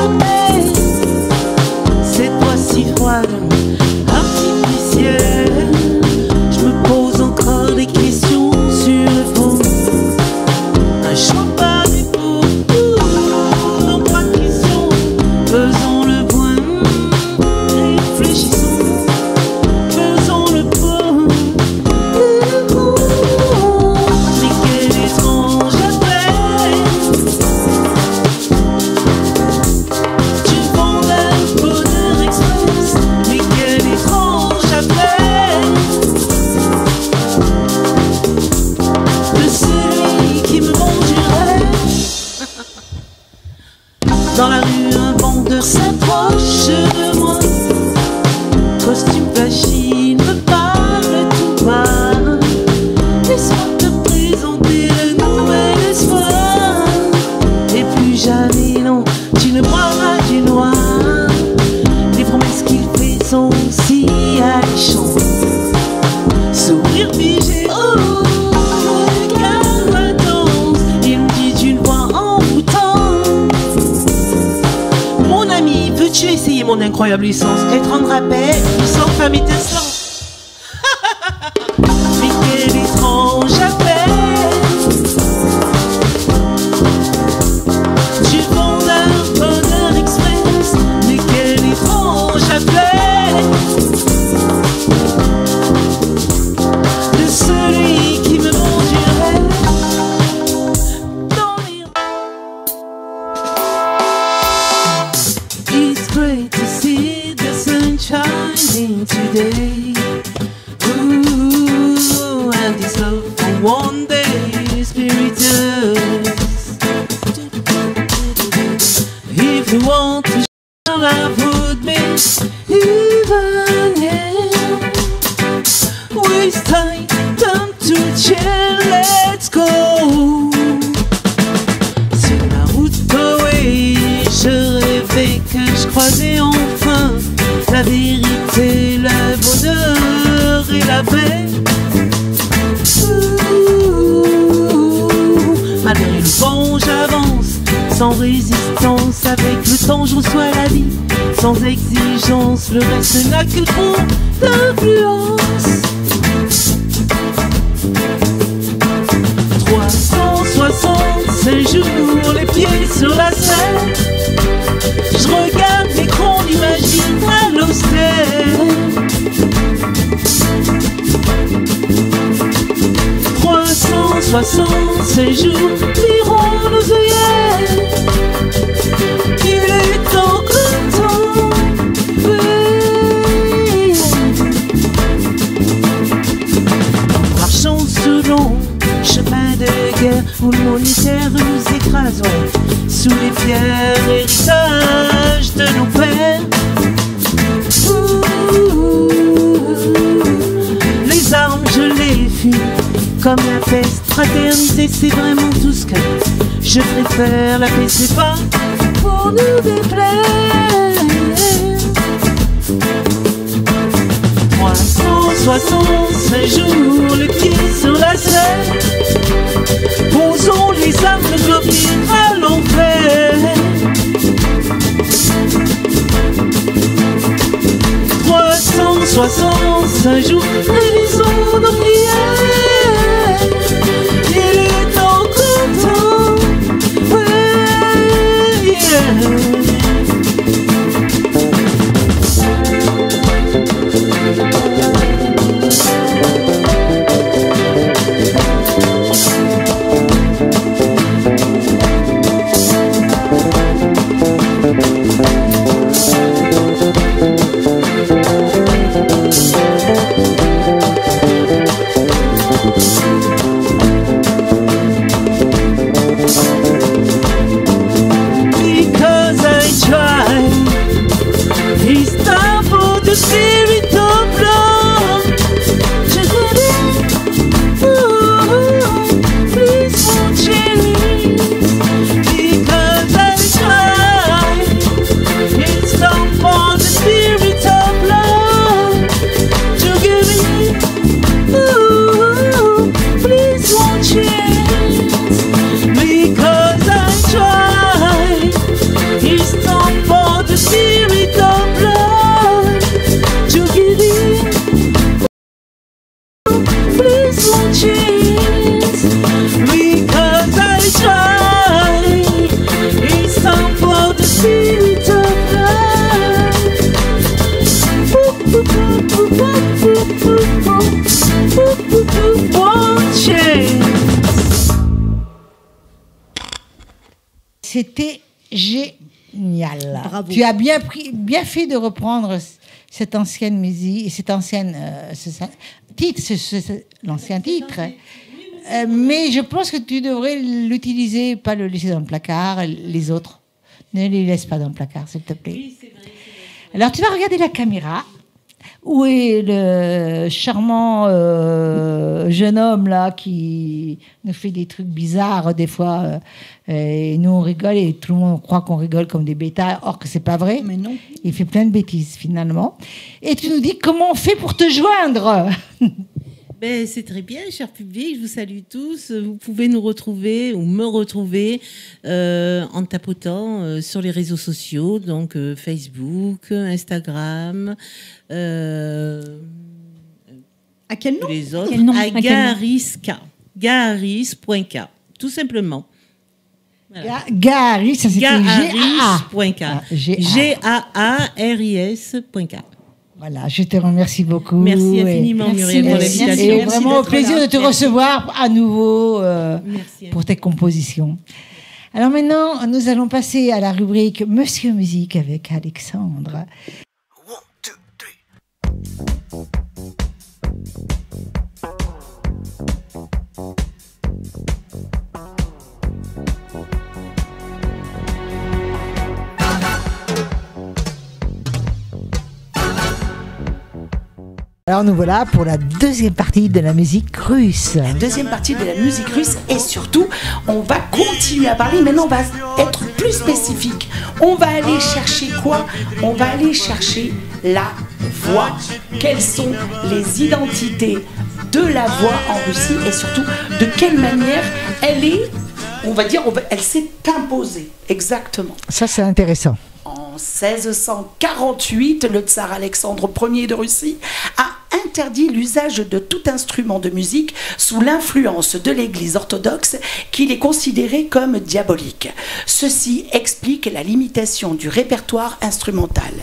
léger. Oh, regarde la danse, il me dit d'une voix envoûtante. Mon ami, veux-tu essayer mon incroyable licence? Être en drapé, sans femme étincelante. Mais quelle étrange affaire. Tu vends un bonheur express. Mais quelle étrange affaire de celui qui me conduirait dans les... It's great to see the sun shining today. Ooh, and this love for one day spiritus. If you want to share life with me, even yeah, waste time to chill, let's go. Sur la route Koweït, je rêvais que je croisais enfin la vérité, le bonheur et la paix. Malgré le vent, j'avance sans résistance. Avec le temps, je reçois la vie sans exigence. Le reste n'a que trop d'influence. 365 jours, les pieds sur la scène. Je regarde l'écran d'imagine à l'austère. 365 jours liront nos œillets. Il est encore temps, oui. Marchons sous long chemin de guerre où le monétaire nous écrase, ouais, sous les pierres, héritage de nos pères. Les armes, je les fuis comme la peste. Fraterniser, c'est vraiment tout ce que je préfère. La paix, c'est pas pour nous déplaire. 365 jours, les pieds sur la scène. Posons les armes, le globe à l'envers. 365 jours, réalisons nos prières. Il est encore temps, ouais, yeah. C'était génial. Bravo. Tu as bien fait de reprendre cette ancienne musique, cette ancienne titre, l'ancien titre. Mais je pense que tu devrais l'utiliser, pas le laisser dans le placard. Les autres, ne les laisse pas dans le placard, s'il te plaît. Oui, c'est vrai. Alors tu vas regarder la caméra. Où est le charmant jeune homme là qui nous fait des trucs bizarres des fois et nous on rigole et tout le monde croit qu'on rigole comme des bêtas, or que c'est pas vrai. Mais non. Il fait plein de bêtises finalement. Et tu nous dis comment on fait pour te joindre. Ben, c'est très bien, cher public, je vous salue tous. Vous pouvez nous retrouver ou me retrouver en tapotant sur les réseaux sociaux, donc Facebook, Instagram. À quel nom? Les autres, Quel nom? à Gaariska. Gaaris.k, tout simplement. Voilà. Gaaris, ça s'écrit Gaaris.k. G-A-A-R-I-S.k. Voilà, je te remercie beaucoup. Merci infiniment, Muriel, pour l'invitation. Et vraiment au plaisir de te recevoir à nouveau pour tes compositions. Alors maintenant, nous allons passer à la rubrique Monsieur Musique avec Alexandre. 1, 2, 3. Alors nous voilà pour la deuxième partie de la musique russe. La deuxième partie de la musique russe et surtout, on va continuer à parler, maintenant on va être plus spécifique. On va aller chercher quoi? On va aller chercher la voix. Quelles sont les identités de la voix en Russie et surtout de quelle manière elle est, on va dire, elle s'est imposée. Exactement. Ça c'est intéressant. En 1648, le tsar Alexandre Ier de Russie a interdit l'usage de tout instrument de musique sous l'influence de l'Église orthodoxe qu'il est considéré comme diabolique. Ceci explique la limitation du répertoire instrumental.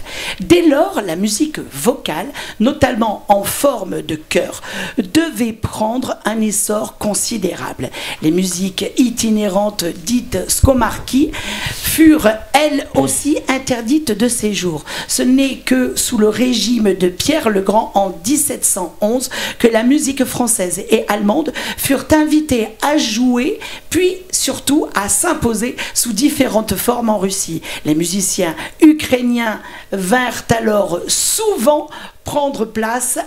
Dès lors, la musique vocale, notamment en forme de chœur, devait prendre un essor considérable. Les musiques itinérantes dites skomarki furent elles aussi interdites de ces jours. Ce n'est que sous le régime de Pierre le Grand en 1711 que la musique française et allemande furent invitées à jouer, puis surtout à s'imposer sous différentes formes en Russie. Les musiciens ukrainiens vinrent alors souvent prendre place.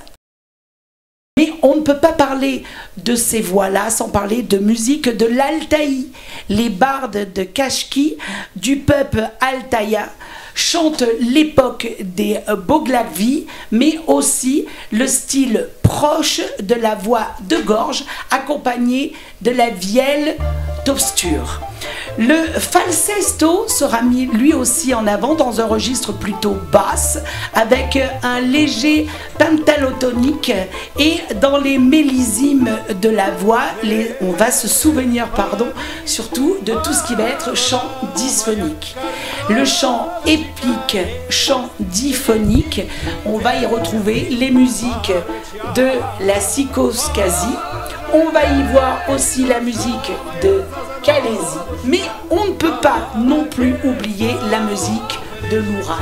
Mais on ne peut pas parler de ces voix-là sans parler de musique de l'Altaï. Les bardes de Kashki du peuple altaïa chantent l'époque des Boglavi, mais aussi le style proche de la voix de gorge accompagnée de la vielle d'obsture. Le falsetto sera mis lui aussi en avant dans un registre plutôt basse avec un léger pentatonique et dans les mélysimes de la voix, on va se souvenir surtout de tout ce qui va être chant dysphonique. Le chant épique, chant diphonique, on va y retrouver les musiques de la Sikoskasie. On va y voir aussi la musique de Kalésie. Mais on ne peut pas non plus oublier la musique de l'Oural.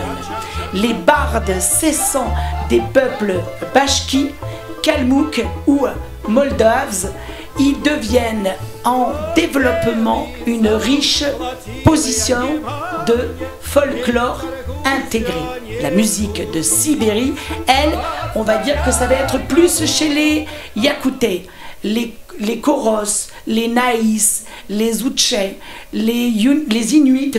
Les bardes cessants des peuples bashkis, kalmouks ou moldaves y deviennent en développement une riche position de folklore intégré. La musique de Sibérie, elle, on va dire que ça va être plus chez les Yakoutais, les Koros, les Naïs, les Outchais, les Inuits,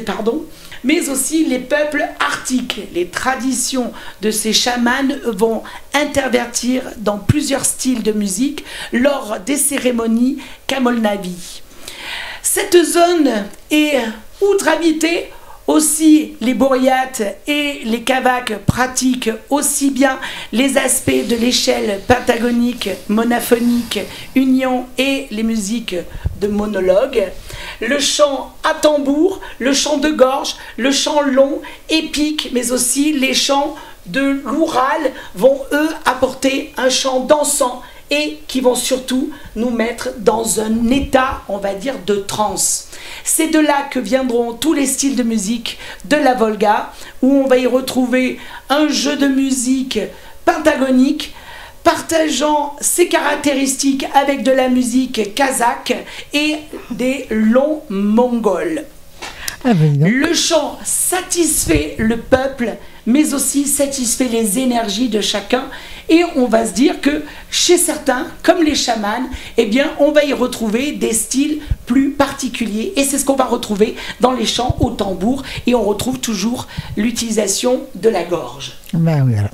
mais aussi les peuples arctiques. Les traditions de ces chamans vont intervertir dans plusieurs styles de musique lors des cérémonies Kamolnavi. Cette zone est outre-habitée. Aussi, les bouriates et les kavaks pratiquent aussi bien les aspects de l'échelle pentagonique, monophonique, union et les musiques de monologue. Le chant à tambour, le chant de gorge, le chant long, épique, mais aussi les chants de l'Oural vont eux apporter un chant dansant et qui vont surtout nous mettre dans un état, on va dire, de transe. C'est de là que viendront tous les styles de musique de la Volga, où on va y retrouver un jeu de musique pentagonique, partageant ses caractéristiques avec de la musique kazakh et des longs mongols. Le chant satisfait le peuple, mais aussi satisfait les énergies de chacun. Et on va se dire que chez certains, comme les chamans, eh bien, on va y retrouver des styles plus particuliers. Et c'est ce qu'on va retrouver dans les chants au tambour. Et on retrouve toujours l'utilisation de la gorge. Ben, voilà.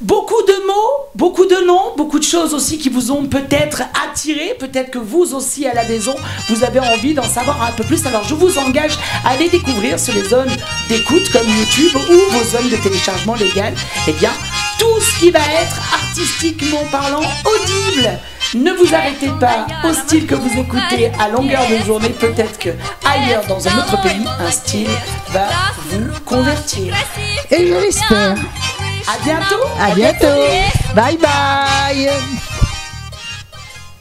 Beaucoup de mots, beaucoup de noms, beaucoup de choses aussi qui vous ont peut-être attiré. Peut-être que vous aussi à la maison, vous avez envie d'en savoir un peu plus. Alors je vous engage à aller découvrir sur les zones d'écoute comme YouTube ou vos zones de téléchargement légal. Eh bien, tout ce qui va être artistiquement parlant audible. Ne vous arrêtez pas au style que vous écoutez à longueur de journée. Peut-être que ailleurs dans un autre pays, un style va vous convertir. Et je l'espère. À bientôt. À bientôt. Bye bye.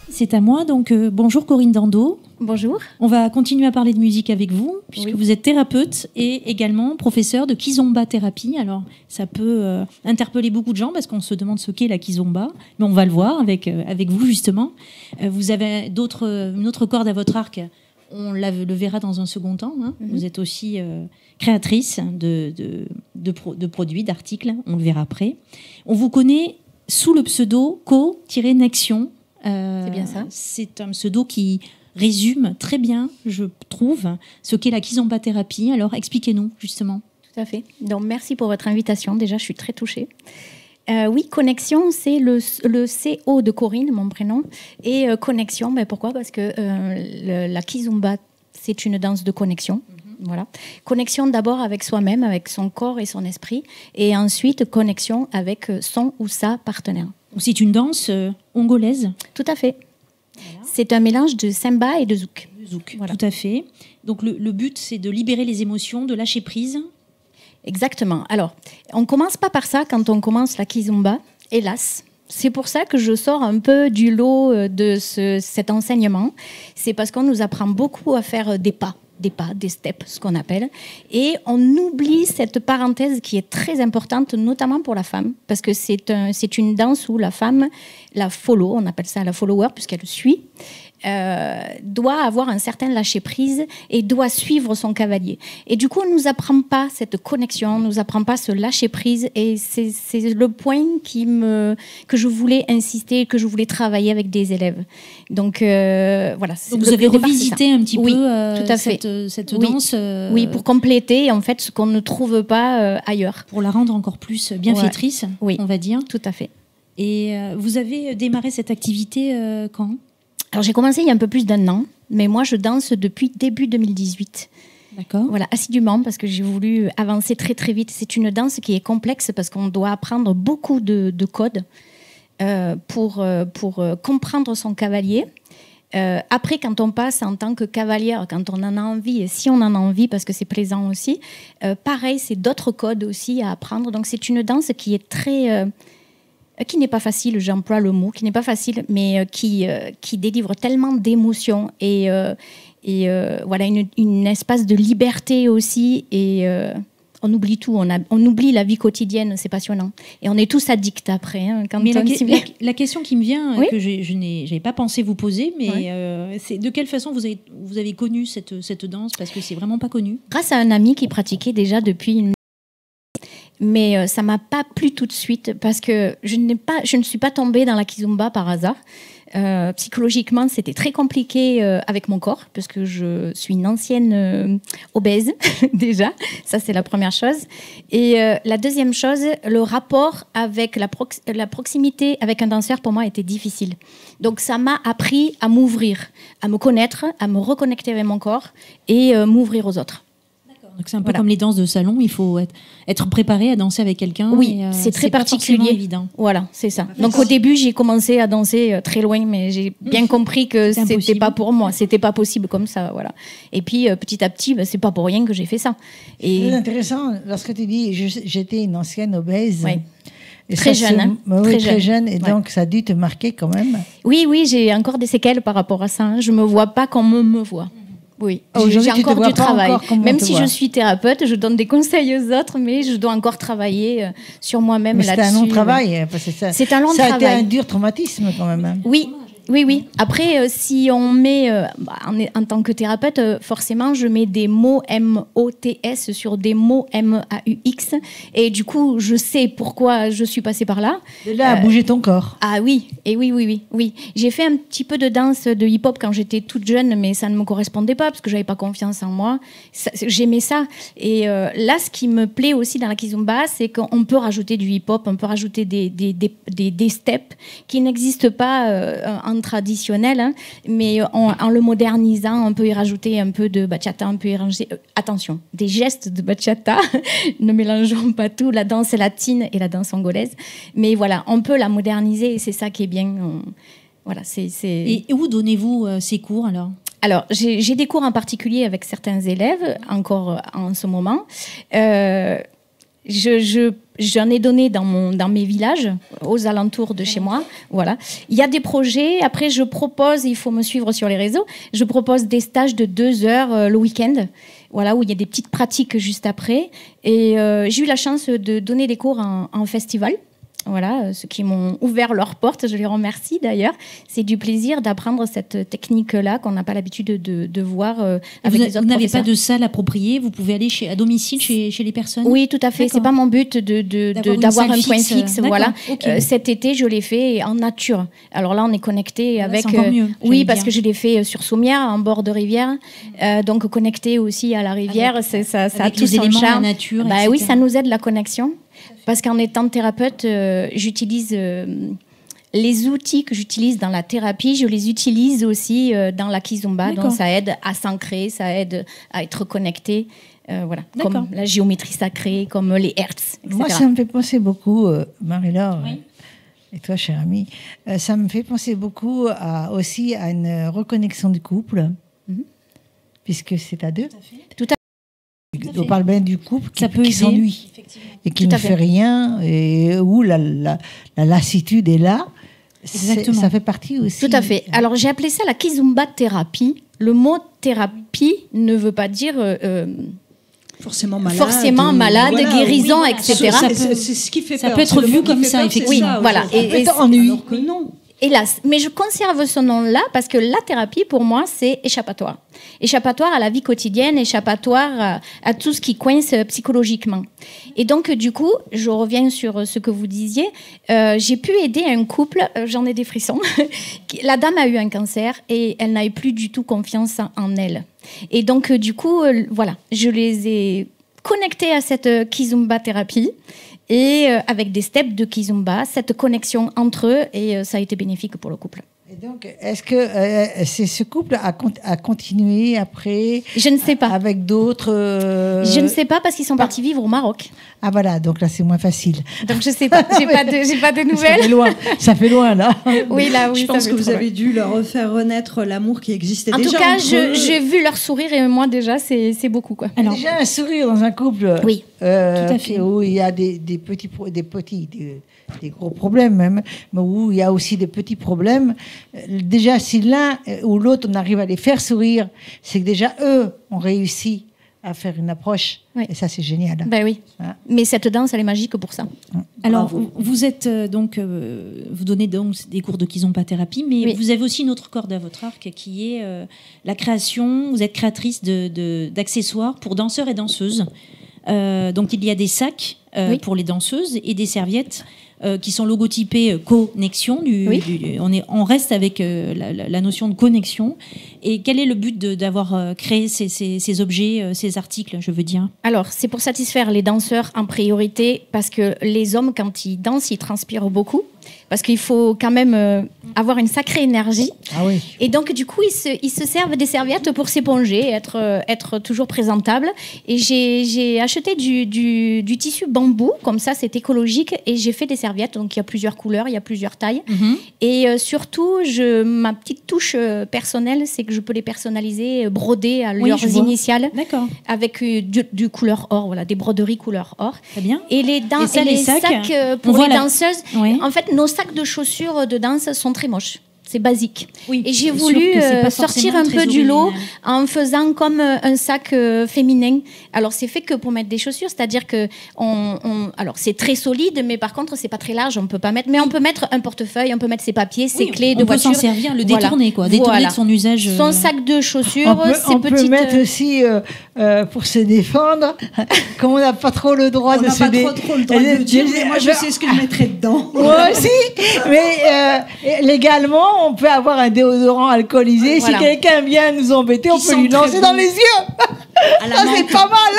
C'est à moi, donc bonjour Corinne Dando. Bonjour. On va continuer à parler de musique avec vous, puisque vous êtes thérapeute et également professeur de kizomba thérapie. Alors, ça peut interpeller beaucoup de gens parce qu'on se demande ce qu'est la kizomba, mais on va le voir avec vous justement. Vous avez une autre corde à votre arc. On le verra dans un second temps. Hein. Vous êtes aussi créatrice de produits, d'articles. On le verra après. On vous connaît sous le pseudo Co-Nexion. C'est bien ça. C'est un pseudo qui résume très bien, je trouve, ce qu'est la kizomba thérapie. Alors, expliquez-nous, justement. Tout à fait. Donc, merci pour votre invitation. Déjà, je suis très touchée. Oui, Connexion, c'est le CO de Corinne, mon prénom. Et connexion, pourquoi ? Parce que la kizomba, c'est une danse de connexion. Voilà. Connexion d'abord avec soi-même, avec son corps et son esprit. Et ensuite, connexion avec son ou sa partenaire. C'est une danse ongolaise ? Tout à fait. Voilà. C'est un mélange de samba et de zouk. Voilà. Tout à fait. Donc le but, c'est de libérer les émotions, de lâcher prise. Exactement. Alors, on ne commence pas par ça quand on commence la kizomba, hélas. C'est pour ça que je sors un peu du lot de cet enseignement. C'est parce qu'on nous apprend beaucoup à faire des pas, des steps, ce qu'on appelle. Et on oublie cette parenthèse qui est très importante, notamment pour la femme, parce que c'est une danse où la femme, la follow, on appelle ça la follower, puisqu'elle suit, doit avoir un certain lâcher-prise et doit suivre son cavalier. Et du coup, on ne nous apprend pas cette connexion, on ne nous apprend pas ce lâcher-prise. Et c'est le point que je voulais insister, que je voulais travailler avec des élèves. Donc, voilà. Donc vous avez revisité un petit peu tout à fait. cette danse Oui, pour compléter, en fait, ce qu'on ne trouve pas ailleurs. Pour la rendre encore plus bienfaitrice, on va dire. Tout à fait. Et vous avez démarré cette activité quand ? Alors, j'ai commencé il y a un peu plus d'1 an, mais moi, je danse depuis début 2018. D'accord. Voilà, assidûment, parce que j'ai voulu avancer très, très vite. C'est une danse qui est complexe parce qu'on doit apprendre beaucoup de codes pour comprendre son cavalier. Après, quand on passe en tant que cavalière, quand on en a envie, et si on en a envie, parce que c'est plaisant aussi, pareil, c'est d'autres codes aussi à apprendre. Donc, c'est une danse qui est très... qui n'est pas facile, j'emploie le mot, qui n'est pas facile, mais qui délivre tellement d'émotions et voilà, une espace de liberté aussi. Et on oublie tout, on oublie la vie quotidienne, c'est passionnant. Et on est tous addicts après. Hein, quand mais la question qui me vient, que je n'avais pas pensé vous poser, mais c'est de quelle façon vous avez connu cette danse ? Parce que c'est vraiment pas connu. Grâce à un ami qui pratiquait déjà depuis une... Mais ça m'a pas plu tout de suite parce que je ne suis pas tombée dans la kizomba par hasard. Psychologiquement, c'était très compliqué avec mon corps parce que je suis une ancienne obèse déjà. Ça, c'est la première chose. Et la deuxième chose, le rapport avec la proximité avec un danseur, pour moi, était difficile. Donc, ça m'a appris à m'ouvrir, à me connaître, à me reconnecter avec mon corps et m'ouvrir aux autres. Donc c'est un peu comme les danses de salon, il faut être préparé à danser avec quelqu'un. Oui, c'est très particulier. Évident. Voilà, c'est ça. Donc au début, j'ai commencé à danser très loin, mais j'ai bien compris que c'était pas pour moi, c'était pas possible comme ça, voilà. Et puis petit à petit, c'est pas pour rien que j'ai fait ça. Et c'est intéressant lorsque tu dis j'étais une ancienne obèse. Oui. Très jeune, très jeune, et donc ça a dû te marquer quand même. Oui, j'ai encore des séquelles par rapport à ça. Hein. Je me vois pas comme on me voit. Oui, j'ai encore du travail. Même si je suis thérapeute, je donne des conseils aux autres, mais je dois encore travailler sur moi-même là-dessus. C'est un long travail. C'est un long travail. Ça a été un dur traumatisme quand même. Oui, Oui, oui. Après, si on met, en tant que thérapeute, forcément, je mets des mots M-O-T-S sur des mots M-A-U-X. Et du coup, je sais pourquoi je suis passée par là. De là à bouger ton corps. Ah oui, et oui. J'ai fait un petit peu de danse, de hip-hop quand j'étais toute jeune, mais ça ne me correspondait pas parce que j'avais pas confiance en moi. J'aimais ça. Et là, ce qui me plaît aussi dans la kizomba, c'est qu'on peut rajouter du hip-hop, on peut rajouter des steps qui n'existent pas en traditionnel, hein, mais en le modernisant, on peut y rajouter un peu de bachata, on peut y rajouter, attention, des gestes de bachata, ne mélangeons pas tout, la danse latine et la danse angolaise, mais voilà, on peut la moderniser et c'est ça qui est bien. Voilà, Et où donnez-vous ces cours alors j'ai des cours en particulier avec certains élèves, encore en ce moment. J'en ai donné dans mes villages, aux alentours de chez moi. Voilà. Il y a des projets. Après, je propose, il faut me suivre sur les réseaux, je propose des stages de 2 heures le week-end, voilà, où il y a des petites pratiques juste après. Et j'ai eu la chance de donner des cours en festival. Voilà, ceux qui m'ont ouvert leurs portes, je les remercie d'ailleurs. C'est du plaisir d'apprendre cette technique-là qu'on n'a pas l'habitude de voir avec les autres professeurs. Vous n'avez pas de salle appropriée, vous pouvez aller à domicile chez les personnes? Oui, tout à fait. C'est pas mon but d'avoir un point fixe. Voilà. Okay. Cet été, je l'ai fait en nature. Alors là, on est connecté avec. C'est encore mieux. Oui, parce que je l'ai fait sur Sommières, en bord de rivière, donc connecté aussi à la rivière. Avec, ça a tout les son éléments, charme. La nature, bah oui, ça nous aide la connexion. Parce qu'en étant thérapeute, j'utilise les outils que j'utilise dans la thérapie, je les utilise aussi dans la kizomba. Donc ça aide à s'ancrer, ça aide à être connecté. Voilà, comme la géométrie sacrée, comme les hertz, etc. Moi, ça me fait penser beaucoup, Marie-Laure, et toi, chère amie, ça me fait penser beaucoup aussi à une reconnexion du couple, puisque c'est à 2. Tout à fait. On parle bien du couple qui s'ennuie et qui ne fait rien et où la lassitude est là. Ça fait partie aussi. Tout à fait. Alors j'ai appelé ça la kizomba thérapie. Le mot thérapie ne veut pas dire forcément malade, voilà, guérison, etc. C'est ce qui fait peur. Ça peut être vu comme ça, effectivement. Oui, voilà. Et ennui. Alors que non. Hélas, mais je conserve ce nom-là parce que la thérapie, pour moi, c'est échappatoire. Échappatoire à la vie quotidienne, échappatoire à tout ce qui coince psychologiquement. Et donc, du coup, je reviens sur ce que vous disiez. J'ai pu aider un couple, j'en ai des frissons. La dame a eu un cancer et elle n'avait plus du tout confiance en elle. Et donc, du coup, voilà, je les ai connectés à cette kizomba thérapie. Et avec des steps de kizomba, cette connexion entre eux, et ça a été bénéfique pour le couple. Et donc, est-ce que ce couple a continué après? Je ne sais pas. Avec d'autres Je ne sais pas parce qu'ils sont partis vivre au Maroc. Ah voilà, donc là c'est moins facile. Donc je ne sais pas, j'ai pas de nouvelles. Ça fait loin là. Oui, là, oui. Je pense que vous avez dû leur faire renaître l'amour qui existait déjà. En tout cas, j'ai vu leur sourire et moi déjà, c'est beaucoup quoi. Alors, déjà un sourire dans un couple. Oui. Tout à fait. Où il y a des gros problèmes même, mais où il y a aussi des petits problèmes. Déjà, si l'un ou l'autre, on arrive à les faire sourire, c'est que déjà, eux ont réussi à faire une approche. Oui. Et ça, c'est génial. Ben oui. Hein? Mais cette danse, elle est magique pour ça. Alors, vous êtes vous donnez donc des cours de kizomba thérapie, mais vous avez aussi une autre corde à votre arc qui est la création. Vous êtes créatrice d'accessoires pour danseurs et danseuses. Donc, il y a des sacs pour les danseuses et des serviettes qui sont logotypés connexion. On reste avec la notion de connexion. Et quel est le but d'avoir créé ces objets, ces articles, je veux dire? Alors, c'est pour satisfaire les danseurs en priorité, parce que les hommes, quand ils dansent, ils transpirent beaucoup. Parce qu'il faut quand même avoir une sacrée énergie. Ah oui. Et donc, du coup, ils se servent des serviettes pour s'éponger, être toujours présentable. Et j'ai acheté du tissu bambou, comme ça, c'est écologique. Et j'ai fait des serviettes, donc il y a plusieurs couleurs, il y a plusieurs tailles. Et surtout, ma petite touche personnelle, c'est que je peux les personnaliser, broder à leurs initiales. D'accord. Avec du couleur or, voilà, des broderies couleur or. Très bien. Et les sacs pour les danseuses, Oui. en fait, nos sacs de chaussures de danse sont très moches. C'est basique. Oui, et j'ai c'est voulu sûr que c'est pas sortir forcément un peu très du lot original. en faisant comme un sac féminin. Alors, c'est fait que pour mettre des chaussures, c'est-à-dire que alors c'est très solide, mais par contre, c'est pas très large. On peut pas mettre, mais on peut mettre un portefeuille, on peut mettre ses papiers, ses clés de voiture. On peut s'en servir, le détourner, quoi. Détourner de son usage. Son sac de chaussures, On peut mettre aussi, pour se défendre, comme on n'a pas trop le droit On de n'a se pas défendre. trop le droit de dire, mais moi je sais ce que je mettrais dedans. Moi aussi, mais légalement, on peut avoir un déodorant alcoolisé. Voilà. Si quelqu'un vient nous embêter, on peut lui sent très lancer dans bon. les yeux. Ça, c'est pas mal.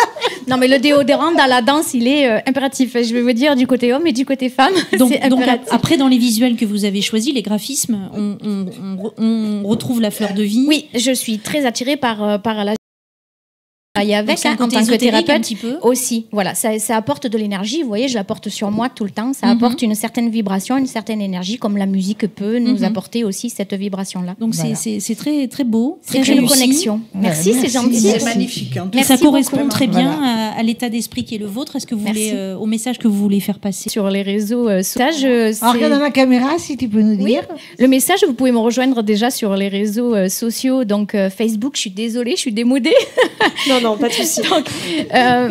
Non, mais le déodorant dans la danse, il est impératif. Je vais vous dire du côté homme et du côté femme. Donc c'est impératif. après, dans les visuels que vous avez choisis, les graphismes, on retrouve la fleur de vie. Oui, je suis très attirée par la travailler avec Donc, c'est un en côté tant que ésotérique, un thérapeute petit peu. aussi. Voilà, ça apporte de l'énergie. Vous voyez, je l'apporte sur moi tout le temps. Ça apporte une certaine vibration, une certaine énergie, comme la musique peut nous apporter aussi cette vibration-là. Donc Voilà. c'est très très beau, C'est très une réussi. Merci, Merci, c'est gentil. C'est magnifique. Hein. Et Merci ça correspond beaucoup. très bien Voilà. à l'état d'esprit qui est le vôtre. Est-ce que vous Merci. voulez au message que vous voulez faire passer? Sur les réseaux sociaux. Alors, regarde dans la caméra, si tu peux nous Oui. dire. Le message, vous pouvez me rejoindre déjà sur les réseaux sociaux, donc Facebook. Je suis désolée, je suis démodée. Non, pas de souci. Donc,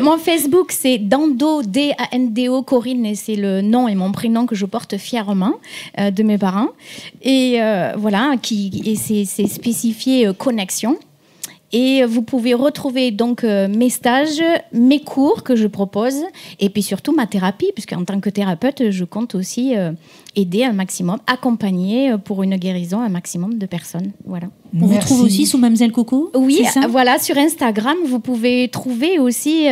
mon Facebook, c'est Dando, D-A-N-D-O, Corinne, et c'est le nom et mon prénom que je porte fièrement de mes parents. Et voilà, et c'est spécifié connexion. Et vous pouvez retrouver donc mes stages, mes cours que je propose, et puis surtout ma thérapie, puisqu'en tant que thérapeute, je compte aussi aider un maximum, accompagner pour une guérison un maximum de personnes. Voilà. On vous trouve aussi sous Mademoiselle Coco? Oui, c'est ça voilà, sur Instagram, vous pouvez trouver aussi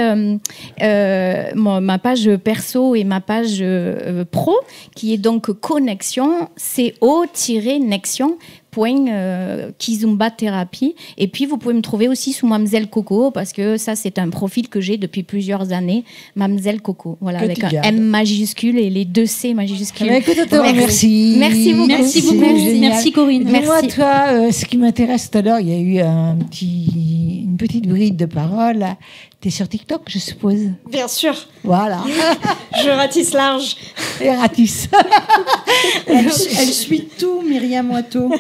ma page perso et ma page pro, qui est donc connexion, co-nexion. Kizumba Thérapie. Et puis, vous pouvez me trouver aussi sous Mademoiselle Coco, parce que ça, c'est un profil que j'ai depuis plusieurs années. Mademoiselle Coco. Voilà, Que avec tu un gardes. M majuscule et les deux C majuscules. Bah, écoute, toi, merci. Merci beaucoup. Merci beaucoup. Génial. Merci Corinne. Dis-moi, Merci. toi, ce qui m'intéresse tout à l'heure, il y a eu une petite bride de parole. T'es sur TikTok, je suppose. Bien sûr, Voilà. je ratisse large. Et ratisse. Elle suit tout, Myriam Watteau.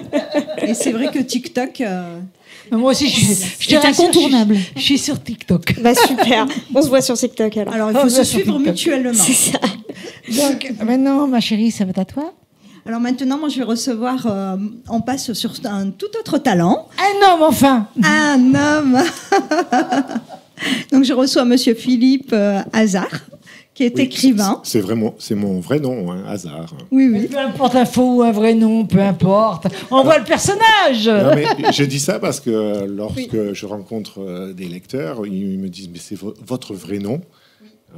Et c'est vrai que TikTok. Moi aussi, C'est incontournable. Je suis sur TikTok. Bah super, on se voit sur TikTok alors. Alors, il faut se suivre mutuellement. C'est ça. Donc, maintenant, ma chérie, ça va être à toi. Alors maintenant, moi, je vais recevoir. On passe sur un tout autre talent. Un homme, enfin. Un homme. Donc, je reçois Monsieur Philippe Hazard, qui est écrivain. C'est mon vrai nom, hein, Hazard. Oui, oui. Peu importe un faux ou un vrai nom, peu importe. On voit le personnage. Non, mais je dis ça parce que lorsque je rencontre des lecteurs, ils me disent mais c'est votre vrai nom.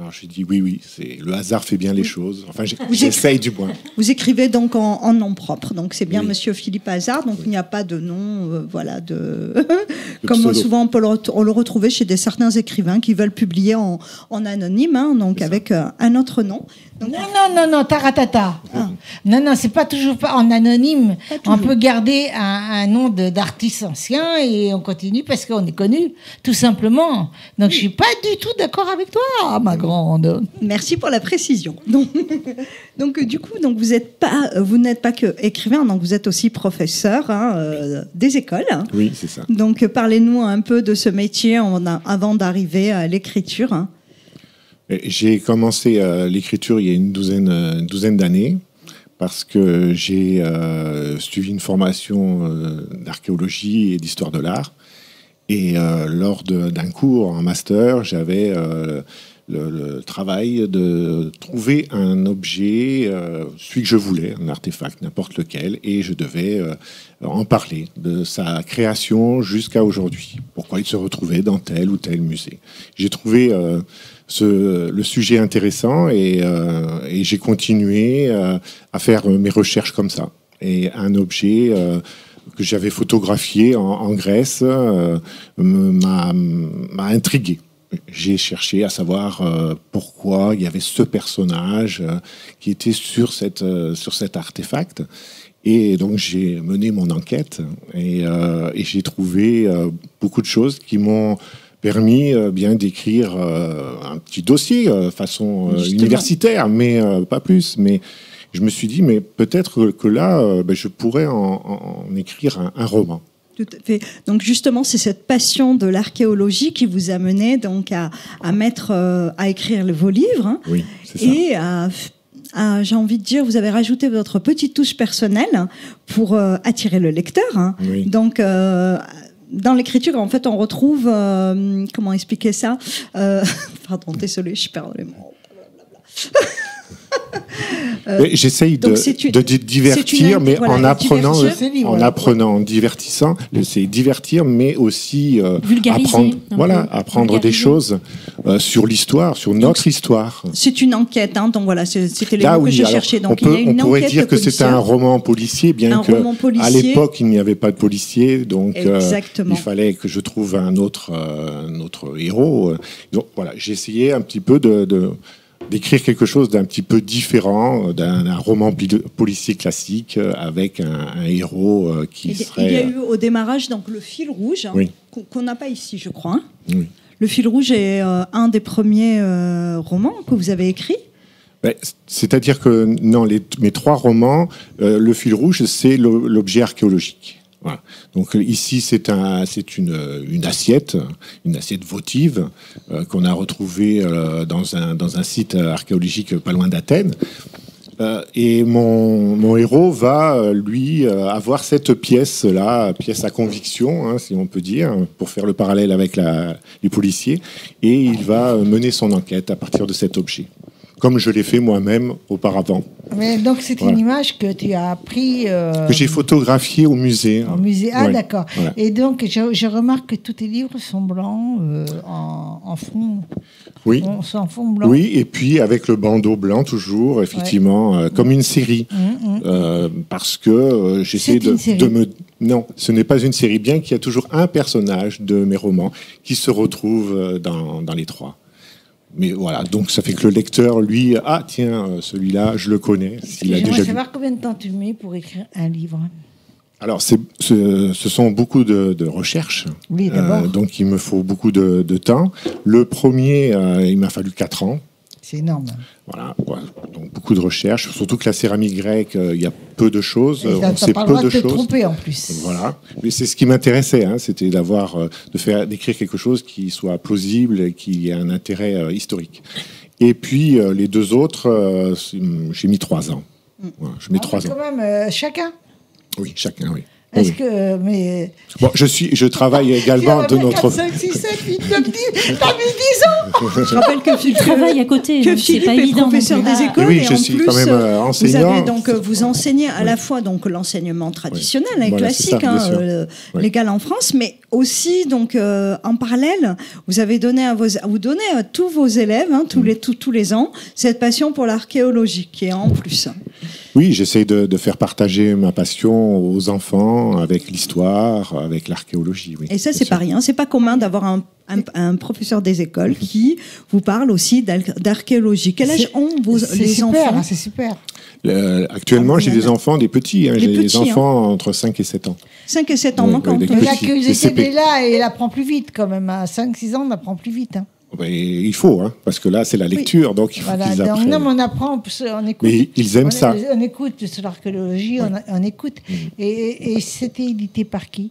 Alors je dis oui, c'est le hasard fait bien les choses. Enfin, j'essaye du moins. Vous écrivez donc en nom propre, donc c'est bien Oui. Monsieur Philippe Hazard, donc il n'y a pas de nom, voilà, comme pseudo. souvent on peut le retrouver chez certains écrivains qui veulent publier en anonyme, hein, donc avec un autre nom. Donc, Non, taratata. Non, c'est pas toujours pas en anonyme. On peut garder un nom d'artiste ancien et on continue parce qu'on est connu, tout simplement. Donc je suis pas du tout d'accord avec toi, ma grande. Merci pour la précision. Donc du coup, donc vous n'êtes pas que écrivain, donc vous êtes aussi professeur des écoles. Oui, c'est ça. Donc parlez-nous un peu de ce métier avant d'arriver à l'écriture. Hein. J'ai commencé l'écriture il y a une douzaine d'années parce que j'ai suivi une formation d'archéologie et d'histoire de l'art. Et lors d'un cours en master, j'avais le travail de trouver un objet, celui que je voulais, un artefact, n'importe lequel, et je devais en parler de sa création jusqu'à aujourd'hui. Pourquoi il se retrouvait dans tel ou tel musée. J'ai trouvé le sujet intéressant et j'ai continué à faire mes recherches comme ça. Et un objet que j'avais photographié en Grèce m'a intrigué. J'ai cherché à savoir pourquoi il y avait ce personnage qui était sur cet artefact. Et donc j'ai mené mon enquête et j'ai trouvé beaucoup de choses qui m'ont permis bien d'écrire un petit dossier façon universitaire, mais pas plus. Je me suis dit, mais peut-être que là, je pourrais en écrire un roman. Tout à fait. Donc justement, c'est cette passion de l'archéologie qui vous a mené donc à écrire vos livres. Hein, oui, c'est ça. Et j'ai envie de dire, vous avez rajouté votre petite touche personnelle pour attirer le lecteur. Hein. Oui. Donc dans l'écriture, en fait, on retrouve comment expliquer ça pardon, désolé, je perds les mots. J'essaye de divertir, mais en apprenant, en divertissant. C'est divertir, mais aussi apprendre des choses sur l'histoire, sur notre histoire. C'est une enquête, hein, donc voilà, c'était les mots que j'ai cherchés. Donc on pourrait dire que c'était un roman policier, bien qu'à l'époque il n'y avait pas de policier, donc il fallait que je trouve un autre héros. Donc voilà, j'ai essayé un petit peu d'écrire quelque chose d'un petit peu différent d'un roman policier classique avec un héros qui serait... Il y a eu au démarrage donc le fil rouge, oui. qu'on n'a pas ici, je crois. Hein. Oui. Le fil rouge est un des premiers romans que vous avez écrits. C'est-à-dire que non, mes 3 romans, le fil rouge, c'est l'objet archéologique. Voilà. Donc ici c'est une assiette votive qu'on a retrouvée dans un site archéologique pas loin d'Athènes. Et mon héros va lui avoir cette pièce à conviction, hein, si on peut dire, pour faire le parallèle avec les policiers, et il va mener son enquête à partir de cet objet, comme je l'ai fait moi-même auparavant. Mais donc c'est une image que tu as pris... que j'ai photographiée au musée. Au musée, ah ouais. D'accord. Voilà. Et donc je remarque que tous tes livres sont blancs, en fond... Oui. En fond blanc. Oui, et puis avec le bandeau blanc toujours, effectivement, comme une série. Parce que j'essaie de me... Non, ce n'est pas une série, bien qu'il y a toujours un personnage de mes romans qui se retrouve dans les 3. Mais voilà, donc ça fait que le lecteur, lui, celui-là, je le connais. J'aimerais savoir combien de temps tu mets pour écrire un livre. Alors, ce sont beaucoup de recherches. Oui, d'abord. Donc, il me faut beaucoup de temps. Le premier, il m'a fallu 4 ans. C'est énorme. Voilà, donc beaucoup de recherches. Surtout que la céramique grecque, il y a peu de choses. On sait peu de choses. Tromper en plus. Voilà. Mais c'est ce qui m'intéressait, hein, c'était d'écrire quelque chose qui soit plausible et qui ait un intérêt historique. Et puis, les 2 autres, j'ai mis 3 ans. Voilà, je mets 3 ans. Quand même, chacun. Oui, chacun, oui. Est-ce que... Mais... Bon, je travaille également de notre... 4, 5, 6, 7, 8, 9, 10... T'as mis 10 ans. Je rappelle que tu travailles à côté. Que Philippe est professeur des écoles. Oui, et je suis quand même enseignant. Vous enseignez à la fois donc, l'enseignement traditionnel, classique, légal en France, mais aussi donc, en parallèle, vous donnez à tous vos élèves, hein, tous les ans, cette passion pour l'archéologie qui est en plus. Oui, j'essaie de faire partager ma passion aux enfants avec l'histoire, avec l'archéologie. Oui, et ça, c'est pas rien. C'est pas commun d'avoir un professeur des écoles qui vous parle aussi d'archéologie. Quel âge ont les enfants? C'est super. Actuellement, j'ai des enfants, des petits. J'ai des enfants entre 5 et 7 ans. 5 et 7 ans, quand la curiosité est là et elle apprend plus vite quand même. À 5-6 ans, on apprend plus vite. Hein. Il faut, hein, parce que là, c'est la lecture, donc il faut qu'ils apprennent. Non, mais on apprend, on écoute. Mais ils aiment ça. On écoute sur l'archéologie, on écoute. Et c'était édité par qui?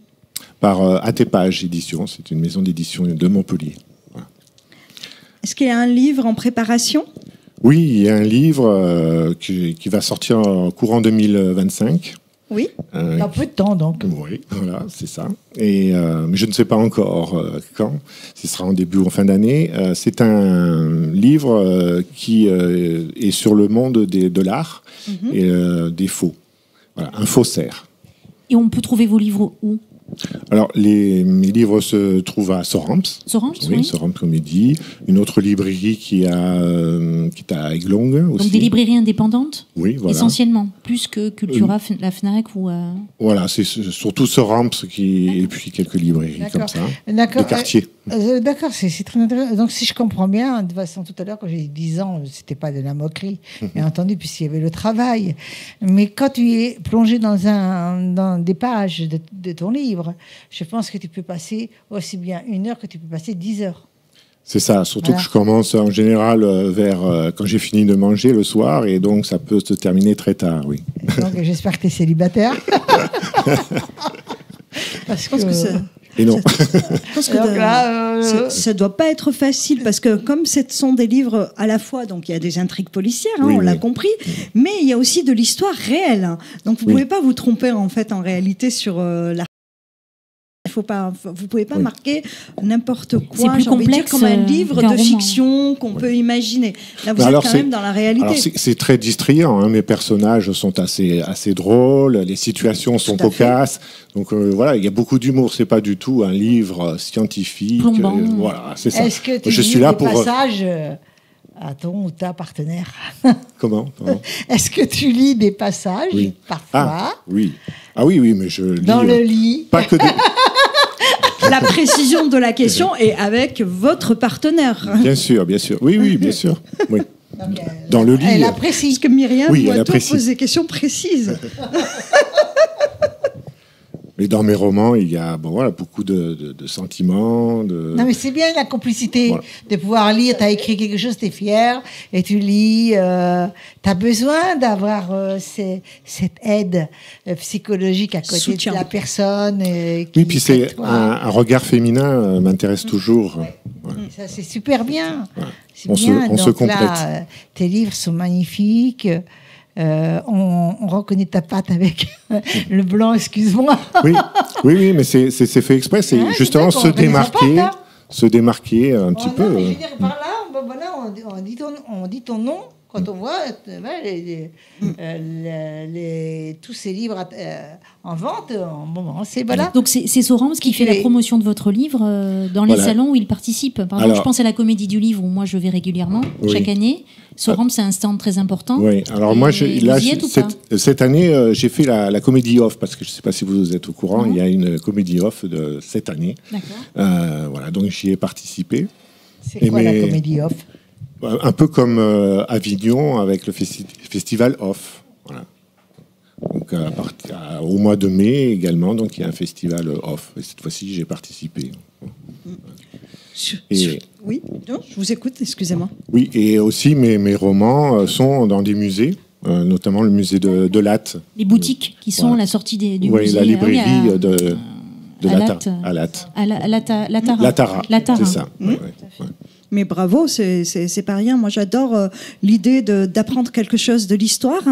Par Atépage Édition, c'est une maison d'édition de Montpellier. Voilà. Est-ce qu'il y a un livre en préparation? Oui, il y a un livre qui va sortir en courant 2025. Oui. Dans peu de temps, donc. Oui, voilà, c'est ça. Mais je ne sais pas encore quand. Ce sera en début ou en fin d'année. C'est un livre qui est sur le monde de l'art et des faux. Voilà, un faussaire. Et on peut trouver vos livres où? Alors, mes livres se trouvent à Sorramps. Sorramps, oui. Sorramps Comédie. Une autre librairie qui est à Aiglon aussi. Donc des librairies indépendantes? Oui, voilà. Essentiellement, plus que Cultura, la Fnac ou... Voilà, c'est surtout Sorramps et puis quelques librairies comme ça, de quartier. D'accord, c'est très intéressant. Donc, si je comprends bien, de toute façon, tout à l'heure, quand j'ai 10 ans, c'était pas de la moquerie, bien entendu, puisqu'il y avait le travail. Mais quand tu es plongé dans des pages de ton livre, je pense que tu peux passer aussi bien 1 heure que tu peux passer 10 heures. C'est ça, surtout que je commence en général quand j'ai fini de manger le soir, et donc ça peut se terminer très tard, oui. Donc j'espère que tu es célibataire. Parce que ça... Et non. Parce que ça doit pas être facile, parce que comme ce sont des livres à la fois, donc il y a des intrigues policières, on l'a compris, mais il y a aussi de l'histoire réelle. Donc vous pouvez pas vous tromper en fait en réalité sur la. Vous pouvez pas marquer n'importe quoi. C'est plus complexe comme un livre de fiction qu'on peut imaginer. Là, vous êtes quand même dans la réalité. Alors c'est très distrayant. Mes personnages sont assez drôles. Les situations sont cocasses. Donc voilà, il y a beaucoup d'humour. C'est pas du tout un livre scientifique. Voilà, c'est ça. Est-ce que tu lis des passages à ton ou ta partenaire? Comment Est-ce que tu lis des passages parfois? Oui. Ah oui, mais je lis. Dans le lit. Pas que des. La précision de la question est avec votre partenaire. Bien sûr. Oui, bien sûr. Oui. Dans le lit. Elle apprécie. Parce que Myriam doit pose des questions précises. Mais dans mes romans, il y a beaucoup de sentiments. Non, mais c'est bien la complicité de pouvoir lire. Tu as écrit quelque chose, tu es fier, et tu lis. Tu as besoin d'avoir cette aide psychologique à côté de la personne. Oui, puis c'est un regard féminin m'intéresse toujours. Ouais. Ça, c'est super bien. Ouais. C'est bien. On se complète. Là, tes livres sont magnifiques. On reconnaît ta patte avec le blanc, excuse-moi. Oui, mais c'est fait exprès. C'est justement se démarquer un petit peu. Je veux dire, par là, on dit ton nom quand on voit tous ces livres en vente. Donc c'est Sorams qui fait la promotion de votre livre dans les salons où il participe. Par exemple, je pense à la Comédie du Livre où moi je vais régulièrement chaque année. Sorams, c'est un stand très important. Oui, alors moi, cette année, j'ai fait la Comédie Off, parce que je ne sais pas si vous êtes au courant, il y a une Comédie Off de cette année. D'accord. Donc j'y ai participé. C'est quoi la Comédie Off? Un peu comme Avignon avec le festival Off. Voilà. Donc au mois de mai également, donc il y a un festival Off. Et cette fois-ci, j'ai participé. Oui, non, je vous écoute, excusez-moi. Oui, et aussi mes romans sont dans des musées, notamment le musée de Latte. Les boutiques qui sont à la sortie du musée. Oui, la librairie de Latara. Latara. C'est ça. Mais bravo, c'est pas rien. Moi, j'adore l'idée d'apprendre quelque chose de l'histoire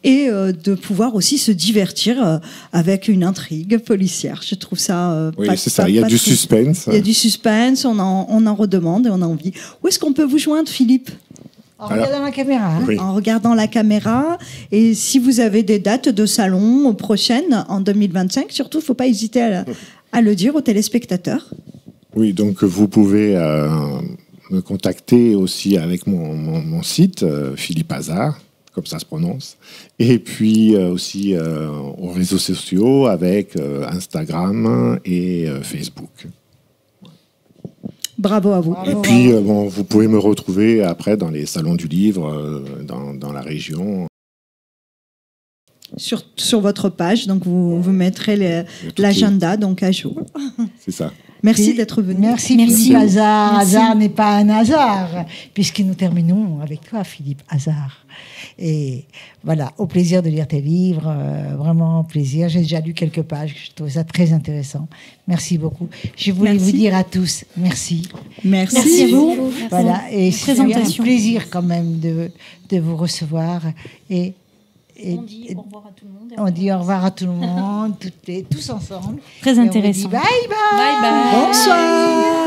et de pouvoir aussi se divertir avec une intrigue policière. Je trouve ça. C'est ça. Il y a du suspense. Il y a du suspense. On en redemande et on a envie. Où est-ce qu'on peut vous joindre, Philippe? En regardant la caméra. En regardant la caméra. Et si vous avez des dates de salon prochaines en 2025, surtout, il ne faut pas hésiter à le dire aux téléspectateurs. Oui, donc vous pouvez me contacter aussi avec mon site, Philippe Hazard, comme ça se prononce, et puis aussi aux réseaux sociaux avec Instagram et Facebook. Bravo à vous. Et puis, vous pouvez me retrouver après dans les salons du livre, dans la région. Sur votre page, donc vous mettrez l'agenda donc à jour. C'est ça. Merci d'être venu. Merci. Hazard. Hazard n'est pas un hasard, puisque nous terminons avec toi, Philippe Hazard. Et voilà, au plaisir de lire tes livres, vraiment au plaisir. J'ai déjà lu quelques pages, je trouve ça très intéressant. Merci beaucoup. Je voulais vous dire à tous merci. Merci à vous. Voilà, et c'est un plaisir quand même de vous recevoir. Et on dit au revoir à tout le monde. On dit au revoir à tout le monde, tous ensemble. Très intéressant. On dit bye bye. Bye bye. Bonsoir.